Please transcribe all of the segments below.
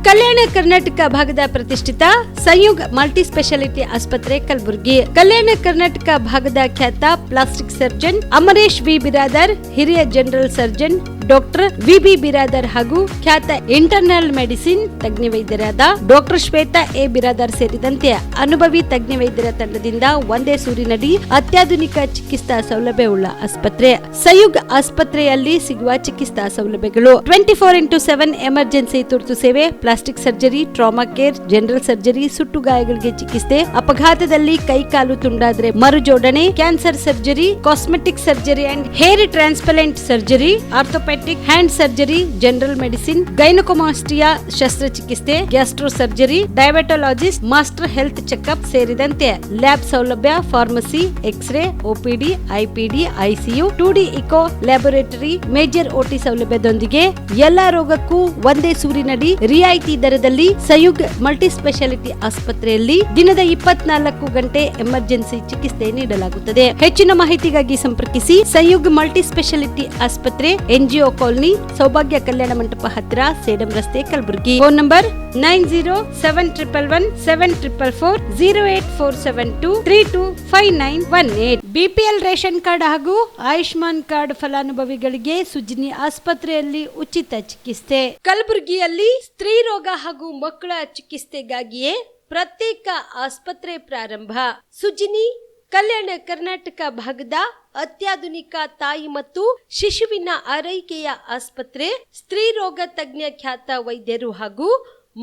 ಕಲ್ಯಾಣ ಕರ್ನಾಟಕ ಭಾಗದ ಪ್ರತಿಷ್ಠಿತ ಸಂಯುಗ್ multi speciality ಆಸ್ಪತ್ರೆ ಕಲಬುರಗಿ. ಕಲ್ಯಾಣ ಕರ್ನಾಟಕ ಭಾಗದ ಖ್ಯಾತ plastic surgeon Amaresh V Biradar, ಹಿರಿಯ general surgeon doctor V Biradar ಹಾಗೂ ಖ್ಯಾತ ಇಂಟರ್ನಲ್ ಮೆಡಿಸಿನ್ ತಜ್ಞ ವೈದ್ಯರಾದ ಡಾಕ್ಟರ್ ಶ್ವೇತಾ ಎ ಬಿರಾದರ್ ಸೇರಿದಂತೆ ಅನುಭವಿ ತಜ್ಞ ವೈದ್ಯರ ತಂಡದಿಂದ ಒಂದೇ ಸೂರಿನಡಿ ಅತ್ಯಾಧುನಿಕ ಚಿಕಿತ್ಸಾ ಸೌಲಭ್ಯವುಳ್ಳ ಆಸ್ಪತ್ರೆ. ಸಂಯುಗ್ ಆಸ್ಪತ್ರೆಯಲ್ಲಿ ಸಿಗುವ ಚಿಕಿತ್ಸಾ ಸೌಲಭ್ಯಗಳು: 24x7 ಎಮರ್ಜೆನ್ಸಿ ತುರ್ತು ಸೇವೆ, plastic surgery, trauma care, general surgery, ಸುಟ್ಟು ಗಾಯಗಳಿಗೆ ಚಿಕಿತ್ಸೆ, ಅಪಘಾತದಲ್ಲಿ ಕೈ ಕಾಲು ತುಂಡಾದ್ರೆ ಮರುಜೋಡಣೆ, cancer surgery, cosmetic surgery and hair transplant surgery, orthopaedic hand surgery, general medicine, gynaecomastia ಶಸ್ತ್ರಚಿಕಿತ್ಸೆ, gastro surgery, diabetologist, master health checkup ಸೇರಿದಂತೆ ಲ್ಯಾಬ್ ಸೌಲಭ್ಯ, pharmacy, X-ray, OPD, IPD, ICU, 2D echo laboratory, major OT ಸೌಲಭ್ಯದೊಂದಿಗೆ ಎಲ್ಲಾ ರೋಗಕ್ಕೂ ಒಂದೇ ಸೂರಿನಡಿ ರಿಯಾಯಿತಿ ದರದಲ್ಲಿ ಸಂಯುಗ್ multi speciality ಆಸ್ಪತ್ರೆಯಲ್ಲಿ ದಿನದ 24 ಗಂಟೆ ಎಮರ್ಜೆನ್ಸಿ ಚಿಕಿತ್ಸೆ ನೀಡಲಾಗುತ್ತದೆ. ಹೆಚ್ಚಿನ ಮಾಹಿತಿಗಾಗಿ ಸಂಪರ್ಕಿಸಿ ಸಂಯುಗ್ ಮಲ್ಟಿ ಸ್ಪೆಷಾಲಿಟಿ ಆಸ್ಪತ್ರೆ, NGO ಕಾಲೋನಿ, ಸೌಭಾಗ್ಯ ಕಲ್ಯಾಣ ಮಂಟಪ ಹತ್ತಿರ, ಸೇಡಂ ರಸ್ತೆ, Kalaburagi. Phone number 9071117444, 08472325918. BPL ration card ಹಾಗೂ ಆಯುಷ್ಮಾನ್ ಕಾರ್ಡ್ ಫಲಾನುಭವಿಗಳಿಗೆ ಸುಜಿನಿ ಆಸ್ಪತ್ರೆಯಲ್ಲಿ ಉಚಿತ ಚಿಕಿತ್ಸೆ. ಕಲಬುರಗಿಯಲ್ಲಿ ಸ್ತ್ರೀ ರೋಗ ಹಾಗೂ ಮಕ್ಕಳ ಚಿಕಿತ್ಸೆಗಾಗಿಯೇ ಪ್ರತ್ಯೇಕ ಆಸ್ಪತ್ರೆ ಪ್ರಾರಂಭ. ಸುಜಿನಿ ಕಲ್ಯಾಣ ಕರ್ನಾಟಕ ಭಾಗದ ಅತ್ಯಾಧುನಿಕ ತಾಯಿ ಮತ್ತು ಶಿಶುವಿನ ಆರೈಕೆಯ ಆಸ್ಪತ್ರೆ. ಸ್ತ್ರೀ ರೋಗ ತಜ್ಞ ಖ್ಯಾತ ವೈದ್ಯರು ಹಾಗೂ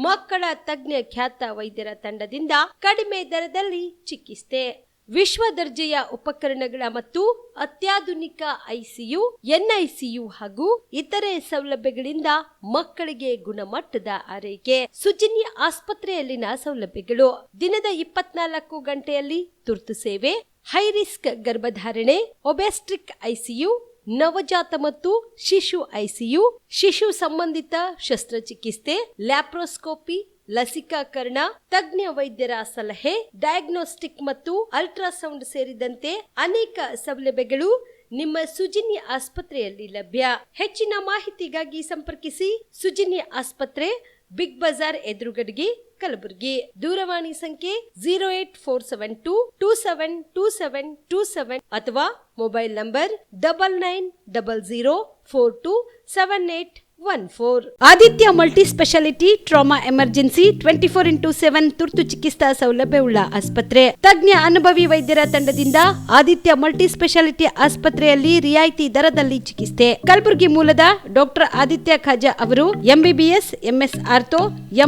ಮಕ್ಕಳ ತಜ್ಞ ಖ್ಯಾತ ವೈದ್ಯರ ತಂಡದಿಂದ ಕಡಿಮೆ ದರದಲ್ಲಿ ಚಿಕಿತ್ಸೆ, ವಿಶ್ವ ದರ್ಜೆಯ ಉಪಕರಣಗಳ ಮತ್ತು ಅತ್ಯಾಧುನಿಕ ICU, NICU ಹಾಗೂ ಇತರೆ ಸೌಲಭ್ಯಗಳಿಂದ ಮಕ್ಕಳಿಗೆ ಗುಣಮಟ್ಟದ ಆರೈಕೆ. ಸುಜಿನಿ ಆಸ್ಪತ್ರೆಯಲ್ಲಿನ ಸೌಲಭ್ಯಗಳು: ದಿನದ 24 ಗಂಟೆಯಲ್ಲಿ ತುರ್ತು ಸೇವೆ, ಹೈ ರಿಸ್ಕ್ ಗರ್ಭಧಾರಣೆ, ಒಬೆಸ್ಟ್ರಿಕ್ ICU, ನವಜಾತ ಮತ್ತು ಶಿಶು ICU, ಶಿಶು ಸಂಬಂಧಿತ ಶಸ್ತ್ರಚಿಕಿತ್ಸೆ, ಲ್ಯಾಪ್ರೋಸ್ಕೋಪಿ, ಲಸಿಕಾಕರಣ, ತಜ್ಞ ವೈದ್ಯರ ಸಲಹೆ, ಡಯಾಗ್ನೋಸ್ಟಿಕ್ ಮತ್ತು ಅಲ್ಟ್ರಾಸೌಂಡ್ ಸೇರಿದಂತೆ ಅನೇಕ ಸೌಲಭ್ಯಗಳು ನಿಮ್ಮ ಸುಜಿನಿ ಆಸ್ಪತ್ರೆಯಲ್ಲಿ ಲಭ್ಯ. ಹೆಚ್ಚಿನ ಮಾಹಿತಿಗಾಗಿ ಸಂಪರ್ಕಿಸಿ ಸುಜಿನಿ ಆಸ್ಪತ್ರೆ, ಬಿಗ್ ಬಜಾರ್ ಎದುರುಗಡೆಗೆ, ಕಲಬುರಗಿ. ದೂರವಾಣಿ ಸಂಖ್ಯೆ 08472272727 ಅಥವಾ mobile number 9900427814. Aditya multi speciality trauma emergency 24x7 ತುರ್ತು ಚಿಕಿತ್ಸಾ ಸೌಲಭ್ಯವುಳ್ಳ ಆಸ್ಪತ್ರೆ. ತಜ್ಞ ಅನುಭವಿ ವೈದ್ಯರ ತಂಡದಿಂದ ಆದಿತ್ಯ ಮಲ್ಟಿ ಸ್ಪೆಷಾಲಿಟಿ ಆಸ್ಪತ್ರೆಯಲ್ಲಿ ರಿಯಾಯಿತಿ ದರದಲ್ಲಿ ಚಿಕಿತ್ಸೆ. ಕಲಬುರಗಿ ಮೂಲದ ಡಾಕ್ಟರ್ ಆದಿತ್ಯ ಖಾಜಾ ಅವರು MBBS, MS ortho,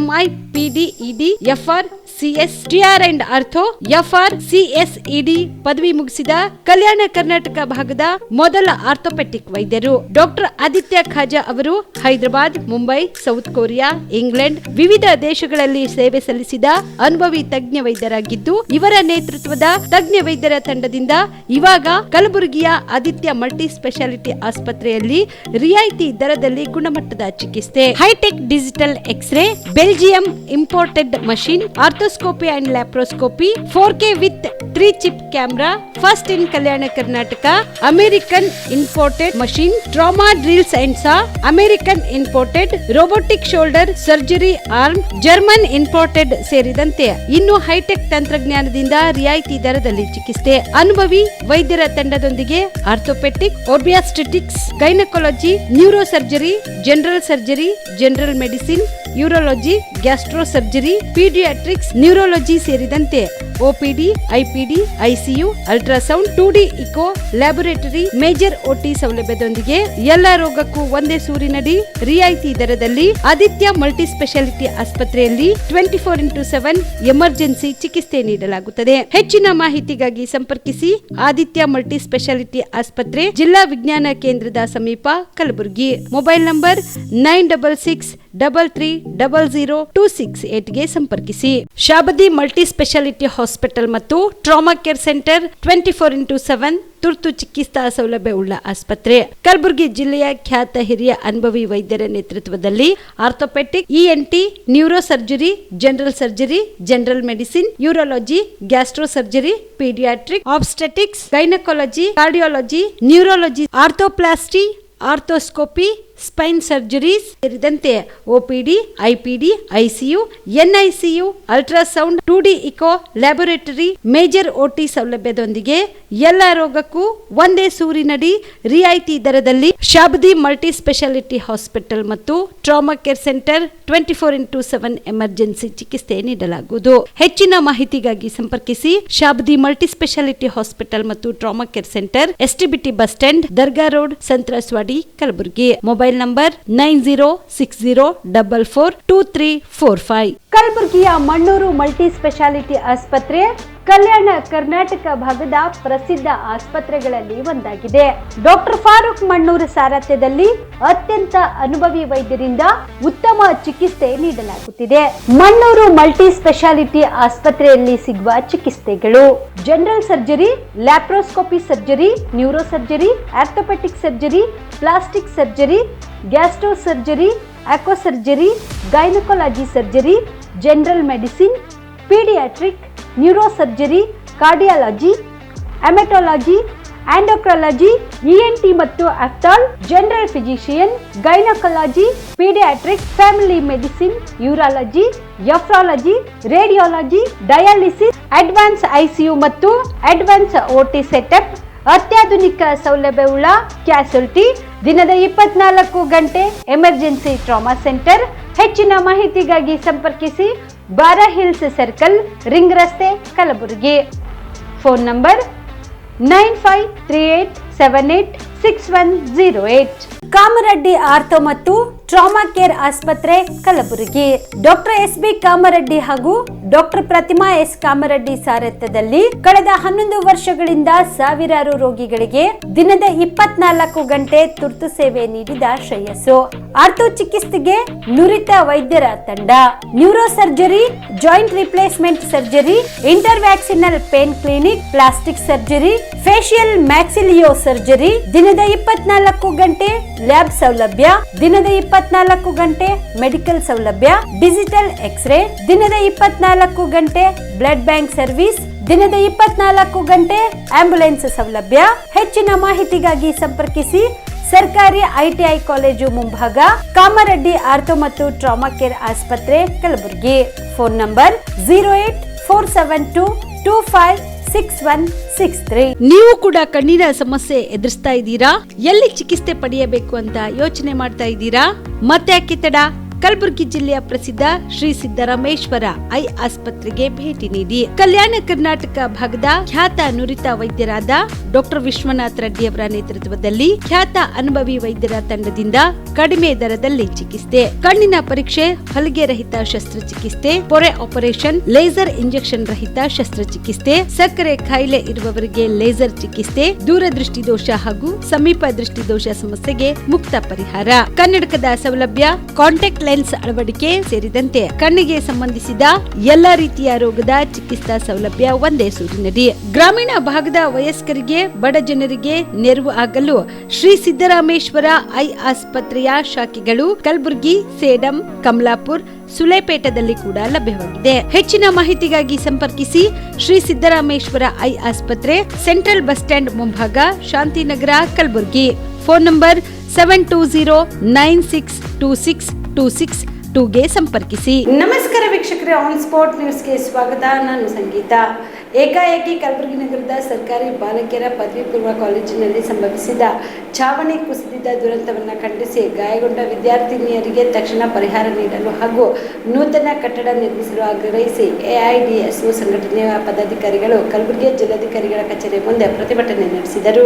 MI, PD, ED, FR, CS, TR and ortho, FR, CSED ಪದವಿ ಮುಗಿಸಿದ ಕಲ್ಯಾಣ ಕರ್ನಾಟಕ ಭಾಗದ ಮೊದಲ ಆರ್ಥೋಪೆಟಿಕ್ ವೈದ್ಯರು. ಡಾಕ್ಟರ್ ಆದಿತ್ಯ ಖಾಜಾ ಅವರು Hyderabad, Mumbai, south Korea, England ವಿವಿಧ ದೇಶಗಳಲ್ಲಿ ಸೇವೆ ಸಲ್ಲಿಸಿದ ಅನುಭವಿ ತಜ್ಞ ವೈದ್ಯರಾಗಿದ್ದು, ಇವರ ನೇತೃತ್ವದ ತಜ್ಞ ವೈದ್ಯರ ತಂಡದಿಂದ ಇವಾಗ ಕಲಬುರಗಿಯ ಆದಿತ್ಯ ಮಲ್ಟಿ ಸ್ಪೆಷಾಲಿಟಿ ಆಸ್ಪತ್ರೆಯಲ್ಲಿ ರಿಯಾಯಿತಿ ದರದಲ್ಲಿ ಗುಣಮಟ್ಟದ ಚಿಕಿತ್ಸೆ, high tech digital x ray, Belgium imported machine, arthroscopy and laparoscopy, 4K with 3 chip camera, first in Kalyana Karnataka, American imported machine, trauma drills and saw, American imported robotic shoulder surgery arm, German imported ಸೇರಿದಂತೆ ಇನ್ನು high tech ತಂತ್ರಜ್ಞಾನದಿಂದ ರಿಯಾಯಿತಿ ದರದಲ್ಲಿ ಚಿಕಿತ್ಸೆ. ಅನುಭವಿ ವೈದ್ಯರ ತಂಡದೊಂದಿಗೆ orthopaedic, obstetrics, gynaecology, neuro surgery, general surgery, general medicine, urology, gastro surgery, paediatrics, neurology ಸೇರಿದಂತೆ OPD, IPD, ICU, ultrasound, 2D echo laboratory, major OT ಸೌಲಭ್ಯದೊಂದಿಗೆ ಎಲ್ಲ ರೋಗಕ್ಕೂ ಒಂದೇ ಸೂರಿನಡಿ ರಿಯಾಯಿತಿ ದರದಲ್ಲಿ ಆದಿತ್ಯ ಮಲ್ಟಿ ಸ್ಪೆಷಾಲಿಟಿ ಆಸ್ಪತ್ರೆಯಲ್ಲಿ 24x7 ಎಮರ್ಜೆನ್ಸಿ ಚಿಕಿತ್ಸೆ ನೀಡಲಾಗುತ್ತದೆ. ಹೆಚ್ಚಿನ ಮಾಹಿತಿಗಾಗಿ ಸಂಪರ್ಕಿಸಿ ಆದಿತ್ಯ ಮಲ್ಟಿ ಸ್ಪೆಷಾಲಿಟಿ ಆಸ್ಪತ್ರೆ, ಜಿಲ್ಲಾ ವಿಜ್ಞಾನ ಕೇಂದ್ರದ ಸಮೀಪ, ಕಲಬುರಗಿ. ಮೊಬೈಲ್ ನಂಬರ್ 9633300268ಗೆ ಸಂಪರ್ಕಿಸಿ. ಶಾಬದಿ ಮಲ್ಟಿ ಸ್ಪೆಷಾಲಿಟಿ ಹಾಸ್ಪಿಟಲ್ ಮತ್ತು ಟ್ರಾಮಾ ಕೇರ್ ಸೆಂಟರ್ 24x7 ತುರ್ತು ಚಿಕಿತ್ಸಾ ಸೌಲಭ್ಯವುಳ್ಳ ಆಸ್ಪತ್ರೆ. ಕಲಬುರಗಿ ಜಿಲ್ಲೆಯ ಖ್ಯಾತ ಹಿರಿಯ ಅನುಭವಿ ವೈದ್ಯರ ನೇತೃತ್ವದಲ್ಲಿ orthopaedic, ENT, neuro surgery, general surgery, general medicine, urology, gastro surgery, paediatric, obstetrics, gynaecology, cardiology, neurology, arthroplasty, arthroscopy, spine surgeries ಸೇರಿದಂತೆ OPD, IPD, ICU, NICU, ultrasound, 2D echo, laboratory, major OT ಸೌಲಭ್ಯದೊಂದಿಗೆ ಎಲ್ಲ ರೋಗಕ್ಕೂ ಒಂದೇ ಸೂರಿನಡಿ ರಿಯಾಯಿತಿ ದರದಲ್ಲಿ ಶಾಬದಿ ಮಲ್ಟಿ ಸ್ಪೆಷಾಲಿಟಿ ಹಾಸ್ಪಿಟಲ್ ಮತ್ತು trauma care centre 24x7 emergency ಚಿಕಿತ್ಸೆ ನೀಡಲಾಗುವುದು. ಹೆಚ್ಚಿನ ಮಾಹಿತಿಗಾಗಿ ಸಂಪರ್ಕಿಸಿ ಶಾಬದಿ ಮಲ್ಟಿ ಸ್ಪೆಷಾಲಿಟಿ ಹಾಸ್ಪಿಟಲ್ ಮತ್ತು trauma care centre, STBT bus stand, Dargah road, ಸಂತ್ರಸ್ವಾಡಿ, Kalaburagi. Mobile number 9060442345. ಕಲಬುರಗಿಯ ಮಣ್ಣೂರು ಮಲ್ಟಿ ಸ್ಪೆಷಾಲಿಟಿ ಆಸ್ಪತ್ರೆ ಕಲ್ಯಾಣ ಕರ್ನಾಟಕ ಭಾಗದ ಪ್ರಸಿದ್ಧ ಆಸ್ಪತ್ರೆಗಳಲ್ಲಿ ಒಂದಾಗಿದೆ. ಡಾಕ್ಟರ್ ಫಾರೂಕ್ ಮಣ್ಣೂರು ಸಾರಥ್ಯದಲ್ಲಿ ಅತ್ಯಂತ ಅನುಭವಿ ವೈದ್ಯರಿಂದ ಉತ್ತಮ ಚಿಕಿತ್ಸೆ ನೀಡಲಾಗುತ್ತಿದೆ. ಮಣ್ಣೂರು ಮಲ್ಟಿ ಸ್ಪೆಷಾಲಿಟಿ ಆಸ್ಪತ್ರೆಯಲ್ಲಿ ಸಿಗುವ ಚಿಕಿತ್ಸೆಗಳು: general surgery, laparoscopy surgery, neuro surgery, orthopaedic surgery, plastic surgery, gastro surgery, aqua surgery, gynaecology surgery, general medicine, paediatric, neuro surgery, cardiology, haematology, endocrinology, ENT ಮತ್ತು ophthal, general physician, gynaecology, paediatric, family medicine, urology, nephrology, radiology, dialysis, advance ICU ಮತ್ತು advance OT setup, ಅತ್ಯಾಧುನಿಕ ಸೌಲಭ್ಯವುಳ್ಳ ಕ್ಯಾಸುಲಿಟಿ, ದಿನದ 24 ಗಂಟೆ emergency trauma centre. ಹೆಚ್ಚಿನ ಮಾಹಿತಿಗಾಗಿ ಸಂಪರ್ಕಿಸಿ ಬಾರಾ hills circle, ring ರಸ್ತೆ, Kalaburagi. Phone number 9538786108. Kamareddy ortho ಮತ್ತು ಟ್ರಾಮಾ ಕೇರ್ ಆಸ್ಪತ್ರೆ, ಕಲಬುರಗಿ. ಡಾಕ್ಟರ್ SB ಕಾಮರೆಡ್ಡಿ ಹಾಗೂ ಡಾಕ್ಟರ್ ಪ್ರತಿಮಾ S ಕಾಮರೆಡ್ಡಿ ಸಾರಥ್ಯದಲ್ಲಿ ಕಳೆದ 11 ವರ್ಷಗಳಿಂದ ಸಾವಿರಾರು ರೋಗಿಗಳಿಗೆ ದಿನದ 24 ಗಂಟೆ ತುರ್ತು ಸೇವೆ ನೀಡಿದ ಶ್ರೇಯಸ್ಸು. ಆರ್ಥೋ ಚಿಕಿತ್ಸೆಗೆ ನುರಿತ ವೈದ್ಯರ ತಂಡ, neuro surgery, joint replacement surgery, interventional pain clinic, plastic surgery, facial maxillo surgery, ದಿನದ 24 ಗಂಟೆ ಲ್ಯಾಬ್ ಸೌಲಭ್ಯ, ದಿನದ 24 ಗಂಟೆ ಮೆಡಿಕಲ್ ಸೌಲಭ್ಯ, ಡಿಜಿಟಲ್ ಎಕ್ಸ್ರೇ, ದಿನದ 24 ಗಂಟೆ ಬ್ಲಡ್ ಬ್ಯಾಂಕ್ ಸರ್ವಿಸ್, ದಿನದ 24 ಗಂಟೆ ಆಂಬ್ಯುಲೆನ್ಸ್ ಸೌಲಭ್ಯ. ಹೆಚ್ಚಿನ ಮಾಹಿತಿಗಾಗಿ ಸಂಪರ್ಕಿಸಿ ಸರ್ಕಾರಿ ITI ಕಾಲೇಜು ಮುಂಭಾಗ, ಕಾಮರೆಡ್ಡಿ ಆರ್ಥೋ ಮತ್ತು ಟ್ರಾಮಾ ಕೇರ್ ಆಸ್ಪತ್ರೆ, ಕಲಬುರಗಿ. Phone number 08472256163. ನೀವು ಕೂಡ ಕಣ್ಣಿನ ಸಮಸ್ಯೆ ಎದುರಿಸ್ತಾ ಇದ್ದೀರಾ? ಎಲ್ಲಿ ಚಿಕಿತ್ಸೆ ಪಡೆಯಬೇಕು ಅಂತ ಯೋಚನೆ ಮಾಡ್ತಾ ಇದ್ದೀರಾ? ಮತ್ತೆ ಯಾಕೆ ತಡ? ಕಲಬುರಗಿ ಜಿಲ್ಲೆಯ ಪ್ರಸಿದ್ಧ ಶ್ರೀ ಸಿದ್ದರಾಮೇಶ್ವರ ಐ ಆಸ್ಪತ್ರೆಗೆ ಭೇಟಿ ನೀಡಿ ಕಲ್ಯಾಣ ಕರ್ನಾಟಕ ಭಾಗದ ಖ್ಯಾತ ನುರಿತ ವೈದ್ಯರಾದ ಡಾಕ್ಟರ್ ವಿಶ್ವನಾಥ್ ರೆಡ್ಡಿ ಅವರ ನೇತೃತ್ವದಲ್ಲಿ ಖ್ಯಾತ ಅನುಭವಿ ವೈದ್ಯರ ತಂಡದಿಂದ ಕಡಿಮೆ ದರದಲ್ಲಿ ಚಿಕಿತ್ಸೆ, ಕಣ್ಣಿನ ಪರೀಕ್ಷೆ, ಹೊಲಿಗೆ ರಹಿತ ಶಸ್ತ್ರಚಿಕಿತ್ಸೆ, ಪೊರೆ ಆಪರೇಷನ್, ಲೇಸರ್ ಇಂಜೆಕ್ಷನ್ ರಹಿತ ಶಸ್ತ್ರಚಿಕಿತ್ಸೆ, ಸಕ್ಕರೆ ಕಾಯಿಲೆ ಇರುವವರಿಗೆ ಲೇಸರ್ ಚಿಕಿತ್ಸೆ, ದೂರದೃಷ್ಟಿ ದೋಷ ಹಾಗೂ ಸಮೀಪ ದೃಷ್ಟಿ ದೋಷ ಸಮಸ್ಯೆಗೆ ಮುಕ್ತ ಪರಿಹಾರ, ಕನ್ನಡಕದ ಸೌಲಭ್ಯ, ಕಾಂಟ್ಯಾಕ್ಟ್ ಲೆನ್ಸ್ ಅಳವಡಿಕೆ ಸೇರಿದಂತೆ ಕಣ್ಣಿಗೆ ಸಂಬಂಧಿಸಿದ ಎಲ್ಲಾ ರೀತಿಯ ರೋಗದ ಚಿಕಿತ್ಸಾ ಸೌಲಭ್ಯ ಒಂದೇ ಸೂರಿನಡಿ. ಗ್ರಾಮೀಣ ಭಾಗದ ವಯಸ್ಕರಿಗೆ, ಬಡ ಜನರಿಗೆ ನೆರವು ಆಗಲು ಶ್ರೀ ಸಿದ್ದರಾಮೇಶ್ವರ ಐ ಆಸ್ಪತ್ರೆಯ ಶಾಖೆಗಳು ಕಲಬುರಗಿ, ಸೇಡಂ, ಕಮಲಾಪುರ್, ಸುಲೇಪೇಟದಲ್ಲಿ ಕೂಡ ಲಭ್ಯವಾಗಿದೆ. ಹೆಚ್ಚಿನ ಮಾಹಿತಿಗಾಗಿ ಸಂಪರ್ಕಿಸಿ ಶ್ರೀ ಸಿದ್ದರಾಮೇಶ್ವರ ಐ ಆಸ್ಪತ್ರೆ, ಸೆಂಟ್ರಲ್ ಬಸ್ ಸ್ಟ್ಯಾಂಡ್ ಮುಂಭಾಗ, ಶಾಂತಿನಗರ, ಕಲಬುರಗಿ. ಫೋನ್ ನಂಬರ್ 72096262622ಗೆ ಸಂಪರ್ಕಿಸಿ. ನಮಸ್ಕಾರ ವೀಕ್ಷಕರೇ, ಆನ್ ಸ್ಪಾಟ್ ನ್ಯೂಸ್ಗೆ ಸ್ವಾಗತ. ನಾನು ಸಂಗೀತ. ಏಕಾಏಕಿ ಕಲಬುರಗಿ ನಗರದ ಸರ್ಕಾರಿ ಬಾಲಕಿಯರ ಪದವಿ ಪೂರ್ವ ಕಾಲೇಜಿನಲ್ಲಿ ಸಂಭವಿಸಿದ ಛಾವಣಿ ಕುಸಿದಿದ್ದ ದುರಂತವನ್ನು ಖಂಡಿಸಿ ಗಾಯಗೊಂಡ ವಿದ್ಯಾರ್ಥಿನಿಯರಿಗೆ ತಕ್ಷಣ ಪರಿಹಾರ ನೀಡಲು ಹಾಗೂ ನೂತನ ಕಟ್ಟಡ ನಿರ್ಮಿಸಲು ಆಗ್ರಹಿಸಿ AIDSO ಸಂಘಟನೆಯ ಪದಾಧಿಕಾರಿಗಳು ಕಲಬುರಗಿಯ ಜಿಲ್ಲಾಧಿಕಾರಿಗಳ ಕಚೇರಿ ಮುಂದೆ ಪ್ರತಿಭಟನೆ ನಡೆಸಿದರು.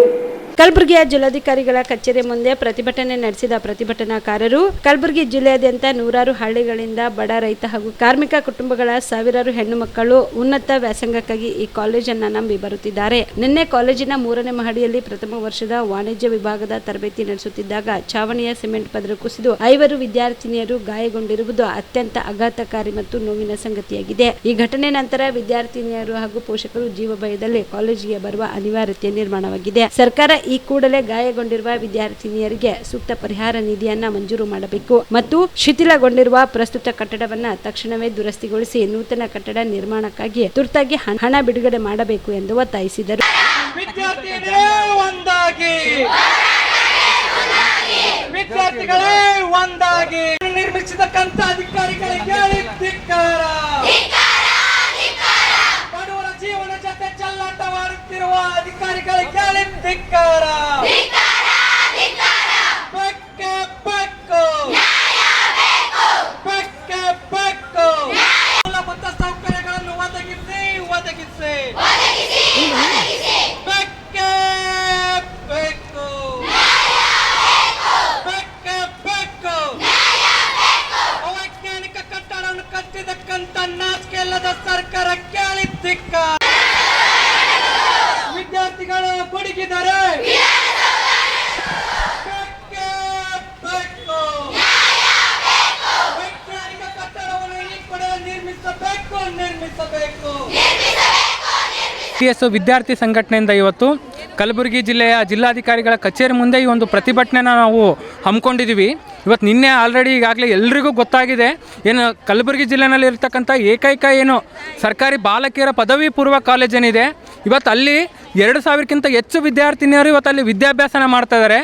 ಕಲಬುರಗಿಯ ಜಿಲ್ಲಾಧಿಕಾರಿಗಳ ಕಚೇರಿ ಮುಂದೆ ಪ್ರತಿಭಟನೆ ನಡೆಸಿದ ಪ್ರತಿಭಟನಾಕಾರರು ಕಲಬುರಗಿ ಜಿಲ್ಲೆಯಾದ್ಯಂತ ನೂರಾರು ಹಳ್ಳಿಗಳಿಂದ ಬಡ ರೈತ ಹಾಗೂ ಕಾರ್ಮಿಕ ಕುಟುಂಬಗಳ ಸಾವಿರಾರು ಹೆಣ್ಣು ಮಕ್ಕಳು ಉನ್ನತ ವ್ಯಾಸಂಗಕ್ಕಾಗಿ ಈ ಕಾಲೇಜನ್ನು ನಂಬಿ ಬರುತ್ತಿದ್ದಾರೆ. ನಿನ್ನೆ ಕಾಲೇಜಿನ 3ನೇ ಮಹಡಿಯಲ್ಲಿ ಪ್ರಥಮ ವರ್ಷದ ವಾಣಿಜ್ಯ ವಿಭಾಗದ ತರಬೇತಿ ನಡೆಸುತ್ತಿದ್ದಾಗ ಛಾವಣಿಯ ಸಿಮೆಂಟ್ ಪದರ ಕುಸಿದು 5 ವಿದ್ಯಾರ್ಥಿನಿಯರು ಗಾಯಗೊಂಡಿರುವುದು ಅತ್ಯಂತ ಆಘಾತಕಾರಿ ಮತ್ತು ನೋವಿನ ಸಂಗತಿಯಾಗಿದೆ. ಈ ಘಟನೆ ನಂತರ ವಿದ್ಯಾರ್ಥಿನಿಯರು ಹಾಗೂ ಪೋಷಕರು ಜೀವ ಭಯದಲ್ಲಿ ಕಾಲೇಜಿಗೆ ಬರುವ ಅನಿವಾರ್ಯತೆ ನಿರ್ಮಾಣವಾಗಿದೆ. ಸರ್ಕಾರ ಈ ಕೂಡಲೇ ಗಾಯಗೊಂಡಿರುವ ವಿದ್ಯಾರ್ಥಿನಿಯರಿಗೆ ಸೂಕ್ತ ಪರಿಹಾರ ನಿಧಿಯನ್ನ ಮಂಜೂರು ಮಾಡಬೇಕು ಮತ್ತು ಶಿಥಿಲಗೊಂಡಿರುವ ಪ್ರಸ್ತುತ ಕಟ್ಟಡವನ್ನ ತಕ್ಷಣವೇ ದುರಸ್ತಿಗೊಳಿಸಿ ನೂತನ ಕಟ್ಟಡ ನಿರ್ಮಾಣಕ್ಕಾಗಿ ತುರ್ತಾಗಿ ಹಣ ಬಿಡುಗಡೆ ಮಾಡಬೇಕು ಎಂದು ಒತ್ತಾಯಿಸಿದರು. ವಿದ್ಯಾರ್ಥಿಗಳೇ ಒಂದಾಗಿ ನಿರ್ಮಿಸಿದಕ್ಕಂತ ಅಧಿಕಾರಿಗಳಿಗೆ ಧಿಕ್ಕಾರ. ಬಡವರ ಜೀವನ ಜೊತೆ ಚೆಲ್ಲಾಟವಾಡುತ್ತಿರುವ ಅಧಿಕಾರಿಗಳಿಗೆ ಧಿಕ್ಕಾರ. ಬೆಕ್ಕೆ ಬೆಕ್ಕು, ಬೆಕ್ಕೆ ಬೆಕ್ಕು. ಮೂಲಭೂತ ಸೌಕರ್ಯಗಳನ್ನು ಒದಗಿಸಿ ಬೆಕ್ಕೆ ಬೆಕ್ಕು, ಬೆಕ್ಕೆ ಬೆಕ್ಕು. ಅವೈಜ್ಞಾನಿಕ ಕಟ್ಟಡವನ್ನು ಕಟ್ಟಿದಕ್ಕಂತ ನಾಚಿಕೆ ಇಲ್ಲದ ಸರ್ಕಾರ ಕೇಳಿದ್ದಿಕ್ಕ. ವಿದ್ಯಾರ್ಥಿಗಳು ಗುಡುಗಿದರೆ ಬೆಕ್ಕೆ ಬೆಕ್ಕು. ವೈಜ್ಞಾನಿಕ ಕಟ್ಟಡವನ್ನು ಈ ಕಡೆ ನಿರ್ಮಿಸಬೇಕು. ವಿದ್ಯಾರ್ಥಿ ಸಂಘಟನೆಯಿಂದ ಇವತ್ತು ಕಲಬುರಗಿ ಜಿಲ್ಲೆಯ ಜಿಲ್ಲಾಧಿಕಾರಿಗಳ ಕಚೇರಿ ಮುಂದೆ ಈ ಒಂದು ಪ್ರತಿಭಟನೆನ ನಾವು ಹಮ್ಮಿಕೊಂಡಿದ್ದೀವಿ. ಇವತ್ತು ನಿನ್ನೆ ಆಲ್ರೆಡಿ ಈಗಾಗಲೇ ಎಲ್ರಿಗೂ ಗೊತ್ತಾಗಿದೆ, ಏನು ಕಲಬುರಗಿ ಜಿಲ್ಲೆಯಲ್ಲಿ ಇರ್ತಕ್ಕಂಥ ಏಕೈಕ ಏನು ಸರ್ಕಾರಿ ಬಾಲಕಿಯರ ಪದವಿ ಪೂರ್ವ ಕಾಲೇಜ್ ಏನಿದೆ, ಇವತ್ತು ಅಲ್ಲಿ 2000ಕ್ಕಿಂತ ಹೆಚ್ಚು ವಿದ್ಯಾರ್ಥಿನಿಯರು ಇವತ್ತು ಅಲ್ಲಿ ವಿದ್ಯಾಭ್ಯಾಸನ ಮಾಡ್ತಾ ಇದ್ದಾರೆ.